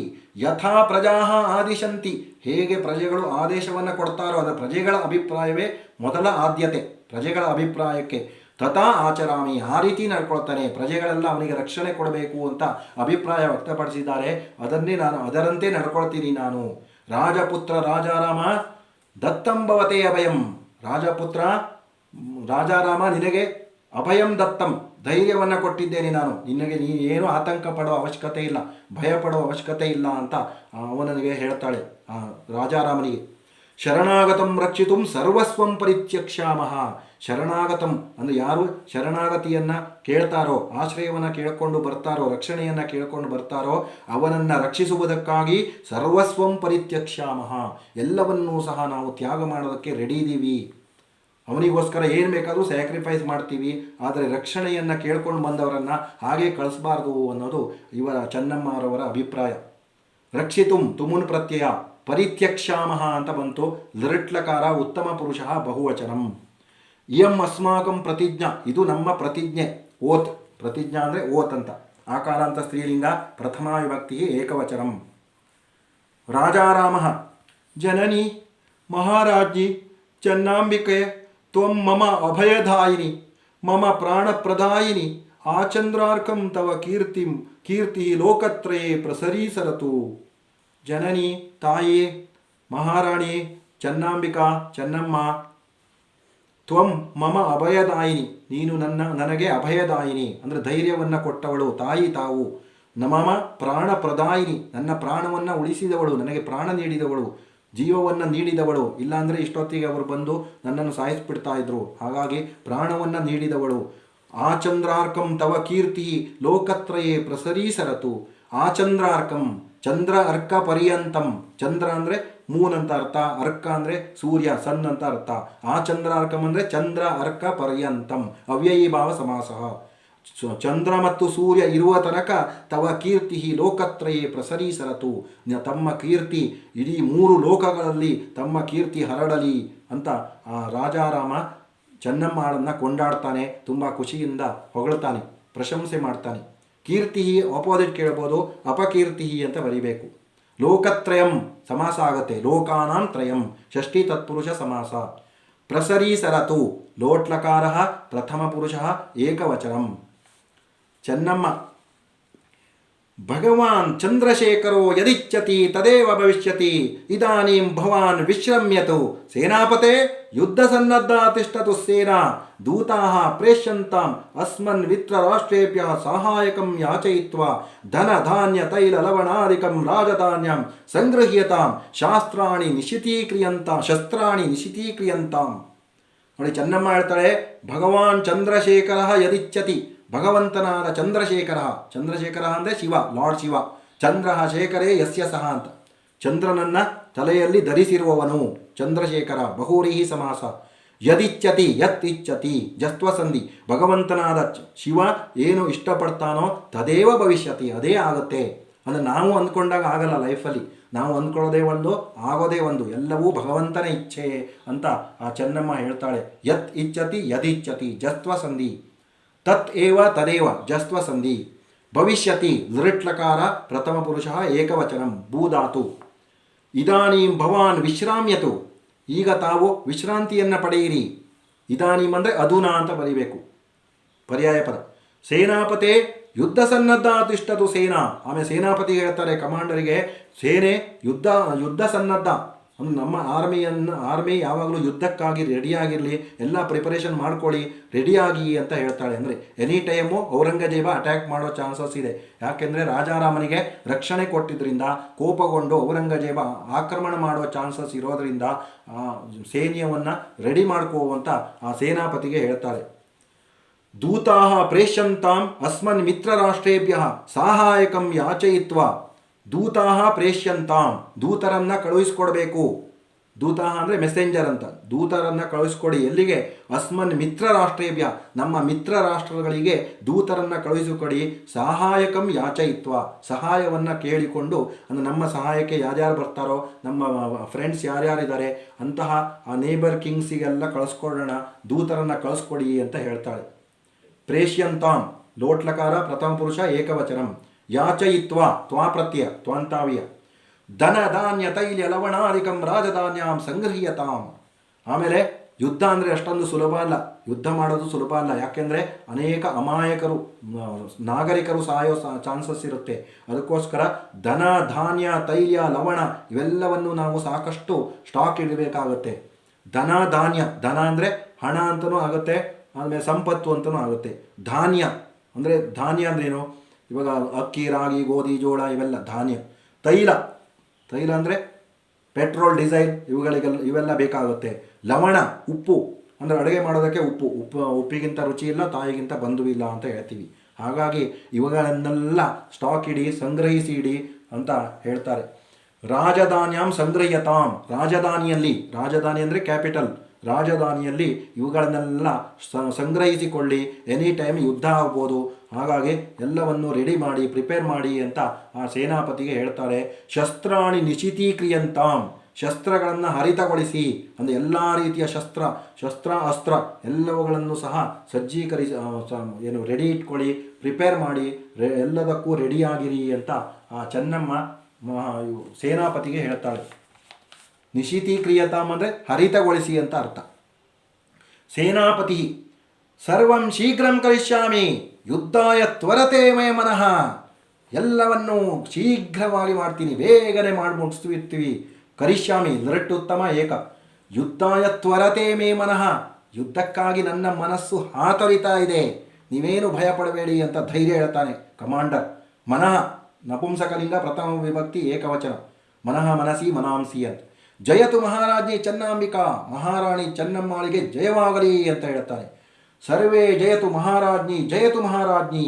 ಯಥಾ ಪ್ರಜಾ ಆದಿಶಂತಿ, ಹೇಗೆ ಪ್ರಜೆಗಳು ಆದೇಶವನ್ನು ಕೊಡ್ತಾರೋ, ಅದರ ಪ್ರಜೆಗಳ ಅಭಿಪ್ರಾಯವೇ ಮೊದಲ ಆದ್ಯತೆ, ಪ್ರಜೆಗಳ ಅಭಿಪ್ರಾಯಕ್ಕೆ. ತಥಾ ಆಚರಾಮಿ, ಆ ರೀತಿ ನಡ್ಕೊಳ್ತಾನೆ, ಪ್ರಜೆಗಳೆಲ್ಲ ಅವನಿಗೆ ರಕ್ಷಣೆ ಕೊಡಬೇಕು ಅಂತ ಅಭಿಪ್ರಾಯ ವ್ಯಕ್ತಪಡಿಸಿದ್ದಾರೆ, ಅದರಂತೆ ನಡ್ಕೊಳ್ತೀನಿ ನಾನು. ರಾಜಪುತ್ರ ರಾಜಾರಾಮ ದತ್ತಂ ಭವತೆ ಅಭಯಂ. ರಾಜಪುತ್ರ ರಾಜಾರಾಮ, ನಿನಗೆ ಅಭಯಂ ದತ್ತಂ, ಧೈರ್ಯವನ್ನು ಕೊಟ್ಟಿದ್ದೇನೆ ನಾನು, ನಿನಗೆ ನೀನೇನು ಆತಂಕ ಪಡೋ ಅವಶ್ಯಕತೆ ಇಲ್ಲ, ಭಯ ಪಡೋ ಅವಶ್ಯಕತೆ ಇಲ್ಲ ಅಂತ ಅವನಿಗೆ ಹೇಳ್ತಾಳೆ ರಾಜಾರಾಮನಿಗೆ. ಶರಣಾಗತಂ ರಕ್ಷಿತುಂ ಸರ್ವಸ್ವಂ ಪರಿತ್ಯಕ್ಷಾಮಃ. ಶರಣಾಗತಂ ಅಂದರೆ ಯಾರು ಶರಣಾಗತಿಯನ್ನು ಕೇಳ್ತಾರೋ, ಆಶ್ರಯವನ್ನು ಕೇಳಿಕೊಂಡು ಬರ್ತಾರೋ, ರಕ್ಷಣೆಯನ್ನು ಕೇಳಿಕೊಂಡು ಬರ್ತಾರೋ ಅವನನ್ನು ರಕ್ಷಿಸುವುದಕ್ಕಾಗಿ ಸರ್ವಸ್ವಂ ಪರಿತ್ಯಕ್ಷಾಮಃ, ಎಲ್ಲವನ್ನೂ ಸಹ ನಾವು ತ್ಯಾಗ ಮಾಡೋದಕ್ಕೆ ರೆಡಿ ಇದ್ದೀವಿ. ಅವನಿಗೋಸ್ಕರ ಏನು ಬೇಕಾದರೂ ಸ್ಯಾಕ್ರಿಫೈಸ್ ಮಾಡ್ತೀವಿ, ಆದರೆ ರಕ್ಷಣೆಯನ್ನು ಕೇಳ್ಕೊಂಡು ಬಂದವರನ್ನು ಹಾಗೆ ಕಳಿಸಬಾರ್ದು ಅನ್ನೋದು ಇವರ ಚೆನ್ನಮ್ಮರವರ ಅಭಿಪ್ರಾಯ. ರಕ್ಷಿತುಂ ತುಮುನ್ ಪ್ರತ್ಯಯ, ಪರಿತ್ಯಕ್ಷಾಮಃ ಅಂತ ಬಂತು, ಲೃಟ್ಲಕಾರ ಉತ್ತಮ ಪುರುಷ ಬಹುವಚನಂ. ಇಯಂ ಅಸ್ಮಾಕಂ ಪ್ರತಿಜ್ಞಾ, ಇದು ನಮ್ಮ ಪ್ರತಿಜ್ಞೆ, ಓತ್. ಪ್ರತಿಜ್ಞಾ ಅಂದರೆ ಓತ್ ಅಂತ, ಆಕಾರ ಅಂತ ಸ್ತ್ರೀಲಿಂಗ, ಪ್ರಥಮ ವಿಭಕ್ತಿ ಏಕವಚನಂ. ರಾಜಾರಾಮ ಜನನಿ ಮಹಾರಾಜ್ಞಿ ಚೆನ್ನಾಂಬಿಕೆ ತ್ವಂ ಮಮ ಅಭಯದಾಯಿನಿ ಮಮ ಪ್ರಾಣಪ್ರದಾಯಿನಿ ಆಚಂದ್ರಾರ್ಕಂ ತವ ಕೀರ್ತಿ ಲೋಕತ್ರಯೇ ಪ್ರಸರೀಸರತು. ಜನನಿ ತಾಯಿ, ಮಹಾರಾಣಿ, ಚೆನ್ನಾಂಬಿಕಾ ಚೆನ್ನಮ್ಮ, ತ್ವಂ ಮಮ ಅಭಯದಾಯಿನಿ ನೀನು ನನಗೆ ಅಭಯದಾಯಿನಿ ಅಂದರೆ ಧೈರ್ಯವನ್ನು ಕೊಟ್ಟವಳು, ತಾಯಿ ತಾವು. ನಮಮ ಪ್ರಾಣ ಪ್ರದಾಯಿನಿ, ನನ್ನ ಪ್ರಾಣವನ್ನು ಉಳಿಸಿದವಳು, ನನಗೆ ಪ್ರಾಣ ನೀಡಿದವಳು, ಜೀವವನ್ನು ನೀಡಿದವಳು. ಇಲ್ಲಾಂದರೆ ಇಷ್ಟೊತ್ತಿಗೆ ಅವರು ಬಂದು ನನ್ನನ್ನು ಸಾಯಿಸ್ಬಿಡ್ತಾ ಇದ್ರು. ಹಾಗಾಗಿ ಪ್ರಾಣವನ್ನು ನೀಡಿದವಳು. ಆಚಂದ್ರಾರ್ಕಂ ತವ ಕೀರ್ತಿ ಲೋಕತ್ರಯೇ ಪ್ರಸರೀಸರತು. ಆಚಂದ್ರಾರ್ಕಂ, ಚಂದ್ರ ಅರ್ಕ ಪರ್ಯಂತಂ. ಚಂದ್ರ ಅಂದರೆ ಮೂನ್ ಅಂತ ಅರ್ಥ, ಅರ್ಕ ಅಂದರೆ ಸೂರ್ಯ, ಸನ್ ಅಂತ ಅರ್ಥ. ಆಚಂದ್ರಾರ್ಕಂ ಅಂದರೆ ಚಂದ್ರ ಅರ್ಕ ಪರ್ಯಂತಂ, ಅವ್ಯಯೀ ಭಾವ ಸಮಾಸ. ಚಂದ್ರ ಮತ್ತು ಸೂರ್ಯ ಇರುವ ತನಕ ತವ ಕೀರ್ತಿ ಲೋಕತ್ರಯೇ ಪ್ರಸರೀಸರತು, ತಮ್ಮ ಕೀರ್ತಿ ಇಡೀ 3 ಲೋಕಗಳಲ್ಲಿ ತಮ್ಮ ಕೀರ್ತಿ ಹರಡಲಿ ಅಂತ ಆ ರಾಜಾರಾಮ ಚೆನ್ನಮ್ಮಳನ್ನು ಕೊಂಡಾಡ್ತಾನೆ, ತುಂಬ ಖುಷಿಯಿಂದ ಹೊಗಳ್ತಾನೆ, ಪ್ರಶಂಸೆ ಮಾಡ್ತಾನೆ. ಕೀರ್ತಿ ಆಪೋಸಿಟ್ ಕೇಳ್ಬೋದು, ಅಪಕೀರ್ತಿ ಅಂತ ಬರೀಬೇಕು. ಲೋಕತ್ರಯಂ ಸಮಾಸ ಆಗುತ್ತೆ, ಲೋಕಾನಾಂ ತ್ರಯಂ ಷಷ್ಠಿ ತತ್ಪುರುಷ ಸಮಾಸ. ಪ್ರಸರೀಸರತು ಲೋಟ್ಲಕಾರ ಪ್ರಥಮ ಪುರುಷ ಏಕವಚನಂ. ಚೆನ್ನಮ್ಮ ಭಗವಾನ್ ಚಂದ್ರಶೇಖರೋ ಯದಿಚ್ಛತಿ ತದೇವ ಭವಿಷ್ಯತಿ ಇದಾನೀಂ ಭವಾನ್ ವಿಶ್ರಮ್ಯತು ಸೇನಾಪತೆ ಯುದ್ಧ ಸನ್ನದ್ಧ ತಿಷ್ಠತು ಸೇನಾ ದೂತಾಃ ಪ್ರೇಷ್ಯಂತಾಂ ಅಸ್ಮನ್ ವಿತ್ರರಾಷ್ಟ್ರೇಭ್ಯಃ ಸಹಾಯಕಂ ಯಾಚಯಿತ್ವಾ ಧನ ಧಾನ್ಯ ತೈಲ ಲವಣಾದಿಕಂ ರಾಜಧಾನ್ಯಂ ಸಂಗೃಹ್ಯತಾಂ ಶಸ್ತ್ರಾಣಿ ನಿಶಿತೀಕ್ರಿಯಂತಾಂ. ನೋಡಿ, ಚೆನ್ನಮ್ಮ ಹೇಳ್ತಾಳೆ, ಭಗವಾನ್ ಚಂದ್ರಶೇಖರ ಯದಿಚ್ಛತಿ, ಭಗವಂತನಾದ ಚಂದ್ರಶೇಖರ. ಚಂದ್ರಶೇಖರ ಅಂದರೆ ಶಿವ, ಲಾರ್ಡ್ ಶಿವ. ಚಂದ್ರ ಶೇಖರೇ ಯಸ್ಯ ಸಹ ಅಂತ, ಚಂದ್ರನನ್ನು ತಲೆಯಲ್ಲಿ ಧರಿಸಿರುವವನು ಚಂದ್ರಶೇಖರ. ಬಹುರೀಹಿ ಸಮಾಸ. ಯದಿಚ್ಛತಿ, ಯತ್ ಇಚ್ಛತಿ ಜಸ್ತ್ವಸಂಧಿ. ಭಗವಂತನಾದ ಶಿವ ಏನು ಇಷ್ಟಪಡ್ತಾನೋ ತದೇವ ಭವಿಷ್ಯತಿ, ಅದೇ ಆಗುತ್ತೆ. ಅಂದರೆ ನಾವು ಅಂದ್ಕೊಂಡಾಗ ಆಗಲ್ಲ ಲೈಫಲ್ಲಿ. ನಾವು ಅಂದ್ಕೊಳ್ಳೋದೇ ಒಂದು, ಆಗೋದೇ ಒಂದು. ಎಲ್ಲವೂ ಭಗವಂತನ ಇಚ್ಛೆ ಅಂತ ಆ ಚೆನ್ನಮ್ಮ ಹೇಳ್ತಾಳೆ. ಯತ್ ಇಚ್ಛತಿ ಯದಿಚ್ಛತಿ ಜಸ್ತ್ವಸಂಧಿ. ತತ್ ಏವ ತದೇವ ಜಸ್ತ್ವಸಂಧಿ. ಭವಿಷ್ಯತಿ ಲೃಟ್ಲಕಾರ ಪ್ರಥಮ ಪುರುಷ ಏಕವಚನಂ ಭೂಧಾತು. ಇದಾನೀಂ ಭವಾನ್ ವಿಶ್ರಾಮ್ಯತು, ಈಗ ತಾವು ವಿಶ್ರಾಂತಿಯನ್ನು ಪಡೆಯಿರಿ. ಇದಾನೀಂ ಅಂದರೆ ಅಧುನಾ ಅಂತ ಬರೀಬೇಕು, ಪರ್ಯಾಯ ಪದ. ಸೇನಾಪತೆ ಯುದ್ಧ ಸನ್ನದ್ಧ ತಿಷ್ಠತು ಸೇನಾ. ಆಮೇಲೆ ಸೇನಾಪತಿ ಹೇಳ್ತಾರೆ ಕಮಾಂಡರಿಗೆ, ಸೇನೆ ಯುದ್ಧ ಸನ್ನದ್ಧ ಅಂದ್ರೆ ನಮ್ಮ ಆರ್ಮಿ ಯಾವಾಗಲೂ ಯುದ್ಧಕ್ಕಾಗಿ ರೆಡಿಯಾಗಿರಲಿ, ಎಲ್ಲ ಪ್ರಿಪರೇಷನ್ ಮಾಡ್ಕೊಳ್ಳಿ, ರೆಡಿಯಾಗಿ ಅಂತ ಹೇಳ್ತಾಳೆ. ಅಂದರೆ ಎನಿ ಟೈಮು ಔರಂಗಜೇಬ ಅಟ್ಯಾಕ್ ಮಾಡೋ ಚಾನ್ಸಸ್ ಇದೆ. ಯಾಕೆಂದರೆ ರಾಜಾರಾಮನಿಗೆ ರಕ್ಷಣೆ ಕೊಟ್ಟಿದ್ದರಿಂದ ಕೋಪಗೊಂಡು ಔರಂಗಜೇಬ ಆಕ್ರಮಣ ಮಾಡೋ ಚಾನ್ಸಸ್ ಇರೋದರಿಂದ ಸೈನ್ಯವನ್ನು ರೆಡಿ ಮಾಡ್ಕೋವಂತ ಆ ಸೇನಾಪತಿಗೆ ಹೇಳ್ತಾಳೆ. ದೂತಾಃ ಪ್ರೇಷ್ಯಂತಾಂ ಅಸ್ಮನ್ ಮಿತ್ರರಾಷ್ಟ್ರೇಭ್ಯ ಸಹಾಯಕಂ ಯಾಚಯಿತ್ವಾ. ದೂತಾಃ ಪ್ರೇಷ್ಯಂತಾಂ, ದೂತರನ್ನು ಕಳುಹಿಸ್ಕೊಡ್ಬೇಕು. ದೂತಾಃ ಅಂದರೆ ಮೆಸೆಂಜರ್ ಅಂತ. ದೂತರನ್ನು ಕಳುಹಿಸ್ಕೊಡಿ. ಎಲ್ಲಿಗೆ? ಅಸ್ಮನ್ ಮಿತ್ರ ರಾಷ್ಟ್ರೇಭ್ಯ, ನಮ್ಮ ಮಿತ್ರ ರಾಷ್ಟ್ರಗಳಿಗೆ ದೂತರನ್ನು ಕಳುಹಿಸಿಕೊಡಿ. ಸಹಾಯಕಂ ಯಾಚಯಿತ್ವ, ಸಹಾಯವನ್ನು ಕೇಳಿಕೊಂಡು, ಅಂದರೆ ನಮ್ಮ ಸಹಾಯಕ್ಕೆ ಯಾರ್ಯಾರು ಬರ್ತಾರೋ, ನಮ್ಮ ಫ್ರೆಂಡ್ಸ್ ಯಾರ್ಯಾರಿದ್ದಾರೆ ಅಂತಹ ಆ ನೇಬರ್ ಕಿಂಗ್ಸಿಗೆಲ್ಲ ಕಳಿಸ್ಕೊಡೋಣ, ದೂತರನ್ನು ಕಳಿಸ್ಕೊಡಿ ಅಂತ ಹೇಳ್ತಾಳೆ. ಪ್ರೇಷ್ಯಂತಾಂ ಲೋಟ್ಲಕಾರ ಪ್ರಥಮ ಪುರುಷ ಏಕವಚನಂ. ಯಾಚಯಿತ್ವ ತ್ವಾಪ್ರತ್ಯಯ ತ್ವಾಂತಾವ್ಯ. ಧನ ಧಾನ್ಯ ತೈಲ ಲವಣಾದಿಕಂ ರಾಜಧಾನ್ಯಾಂ ಸಂಗೃಹ್ಯತಾಂ. ಆಮೇಲೆ ಯುದ್ಧ ಅಂದರೆ ಅಷ್ಟೊಂದು ಸುಲಭ ಅಲ್ಲ, ಯುದ್ಧ ಮಾಡೋದು ಸುಲಭ ಅಲ್ಲ. ಯಾಕೆಂದರೆ ಅನೇಕ ಅಮಾಯಕರು ನಾಗರಿಕರು ಸಾಯೋ ಚಾನ್ಸಸ್ ಇರುತ್ತೆ. ಅದಕ್ಕೋಸ್ಕರ ಧನ ಧಾನ್ಯ ತೈಲ ಲವಣ ಇವೆಲ್ಲವನ್ನು ನಾವು ಸಾಕಷ್ಟು ಸ್ಟಾಕ್ ಇಡಬೇಕಾಗುತ್ತೆ. ಧನ ಧಾನ್ಯ, ಧನ ಅಂದರೆ ಹಣ ಅಂತಲೂ ಆಗುತ್ತೆ, ಆಮೇಲೆ ಸಂಪತ್ತು ಅಂತಲೂ ಆಗುತ್ತೆ. ಧಾನ್ಯ ಅಂದರೆ ಧಾನ್ಯ ಅಂದ್ರೇನು? ಇವಾಗ ಅಕ್ಕಿ, ರಾಗಿ, ಗೋಧಿ, ಜೋಳ ಇವೆಲ್ಲ ಧಾನ್ಯ. ತೈಲ, ತೈಲ ಅಂದರೆ ಪೆಟ್ರೋಲ್, ಡೀಸೆಲ್ ಇವೆಲ್ಲ ಬೇಕಾಗುತ್ತೆ. ಲವಣ, ಉಪ್ಪು ಅಂದರೆ ಅಡುಗೆ ಮಾಡೋದಕ್ಕೆ ಉಪ್ಪಿಗಿಂತ ರುಚಿ ಇಲ್ಲ, ತಾಯಿಗಿಂತ ಬಂಧುವಿಲ್ಲ ಅಂತ ಹೇಳ್ತೀವಿ. ಹಾಗಾಗಿ ಇವುಗಳನ್ನೆಲ್ಲ ಸ್ಟಾಕ್ ಇಡಿ, ಸಂಗ್ರಹಿಸಿ ಇಡಿ ಅಂತ ಹೇಳ್ತಾರೆ. ರಾಜಧಾನ್ಯಾಂ ಸಂಗ್ರಹ್ಯತಾಂ, ರಾಜಧಾನಿ ಅಂದರೆ ಕ್ಯಾಪಿಟಲ್, ರಾಜಧಾನಿಯಲ್ಲಿ ಇವುಗಳನ್ನೆಲ್ಲ ಸಂಗ್ರಹಿಸಿಕೊಳ್ಳಿ. ಎನಿ ಟೈಮ್ ಯುದ್ಧ ಆಗ್ಬೋದು, ಹಾಗಾಗಿ ಎಲ್ಲವನ್ನು ರೆಡಿ ಮಾಡಿ, ಪ್ರಿಪೇರ್ ಮಾಡಿ ಅಂತ ಆ ಸೇನಾಪತಿಗೆ ಹೇಳ್ತಾರೆ. ಶಸ್ತ್ರಾಣಿ ನಿಶಿತೀಕ್ರಿಯಂತಾಂ, ಶಸ್ತ್ರಗಳನ್ನು ಹರಿತಗೊಳಿಸಿ, ಅಂದರೆ ಎಲ್ಲ ರೀತಿಯ ಶಸ್ತ್ರ ಅಸ್ತ್ರ ಎಲ್ಲವುಗಳನ್ನು ಸಹ ರೆಡಿ ಇಟ್ಕೊಳ್ಳಿ, ಪ್ರಿಪೇರ್ ಮಾಡಿ, ಎಲ್ಲದಕ್ಕೂ ರೆಡಿಯಾಗಿರಿ ಅಂತ ಆ ಚೆನ್ನಮ್ಮ ಸೇನಾಪತಿಗೆ ಹೇಳ್ತಾಳೆ. ನಿಶಿತೀಕ್ರಿಯತಾಂ ಅಂದರೆ ಹರಿತಗೊಳಿಸಿ ಅಂತ ಅರ್ಥ. ಸೇನಾಪತಿ ಸರ್ವಂ ಶೀಘ್ರಂ ಕರಿಷ್ಯಾಮಿ ಯುದ್ಧಾಯ ತ್ವರತೆ ಮೇ ಮನಃ, ಎಲ್ಲವನ್ನು ಶೀಘ್ರವಾಗಿ ಮಾಡ್ತೀನಿ, ಬೇಗನೆ ಮಾಡಿ ಮುಗಿಸ್ತಿರ್ತೀವಿ. ಕರಿಷ್ಯಾಮಿ ಲರಟ್ ಉತ್ತಮ ಏಕ. ಯುದ್ಧಾಯ ತ್ವರತೆ ಮೇ ಮನಃ, ಯುದ್ಧಕ್ಕಾಗಿ ನನ್ನ ಮನಸ್ಸು ಹಾತೊರಿತಾ ಇದೆ, ನೀವೇನು ಭಯಪಡಬೇಡಿ ಅಂತ ಧೈರ್ಯ ಹೇಳ್ತಾನೆ ಕಮಾಂಡರ್. ಮನಃ ನಪುಂಸಕಲಿಂಗ ಪ್ರಥಮ ವಿಭಕ್ತಿ ಏಕವಚನ, ಮನಃ ಮನಸಿ ಮನಾಂಸಿ ಅಂತ. ಜಯತು ಮಹಾರಾಜ್ಞಿ ಚೆನ್ನಂಬಿಕಾ, ಮಹಾರಾಣಿ ಚೆನ್ನಮ್ಮಾಳಿಗೆ ಜಯವಾಗಲಿ ಅಂತ ಹೇಳ್ತಾನೆ. ಸರ್ವೇ ಜಯತು ಮಹಾರಾಜ್ಞಿ ಜಯತು ಮಹಾರಾಜ್ಞಿ,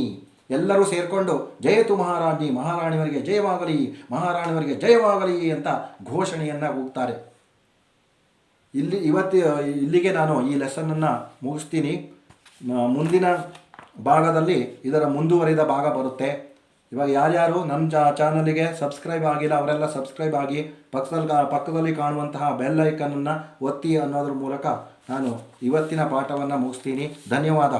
ಎಲ್ಲರೂ ಸೇರಿಕೊಂಡು ಜಯತು ಮಹಾರಾಜ್ಞಿ, ಮಹಾರಾಣಿವರಿಗೆ ಜಯವಾಗಲಿ, ಮಹಾರಾಣಿವರಿಗೆ ಜಯವಾಗಲಿ ಅಂತ ಘೋಷಣೆಯನ್ನು ಕೂಗ್ತಾರೆ. ಇಲ್ಲಿಗೆ ನಾನು ಈ ಲೆಸನನ್ನು ಮುಗಿಸ್ತೀನಿ. ಮುಂದಿನ ಭಾಗದಲ್ಲಿ ಇದರ ಮುಂದುವರಿದ ಭಾಗ ಬರುತ್ತೆ. ಇವಾಗ ಯಾರ್ಯಾರು ನಮ್ಮ ಚಾನಲಿಗೆ ಸಬ್ಸ್ಕ್ರೈಬ್ ಆಗಿಲ್ಲ ಅವರೆಲ್ಲ ಸಬ್ಸ್ಕ್ರೈಬ್ ಆಗಿ ಪಕ್ಕದಲ್ಲಿ ಕಾಣುವಂತಹ ಬೆಲ್ ಐಕನನ್ನು ಒತ್ತಿ ಅನ್ನೋದ್ರ ಮೂಲಕ ನಾನು ಇವತ್ತಿನ ಪಾಠವನ್ನು ಮುಗಿಸ್ತೀನಿ. ಧನ್ಯವಾದ.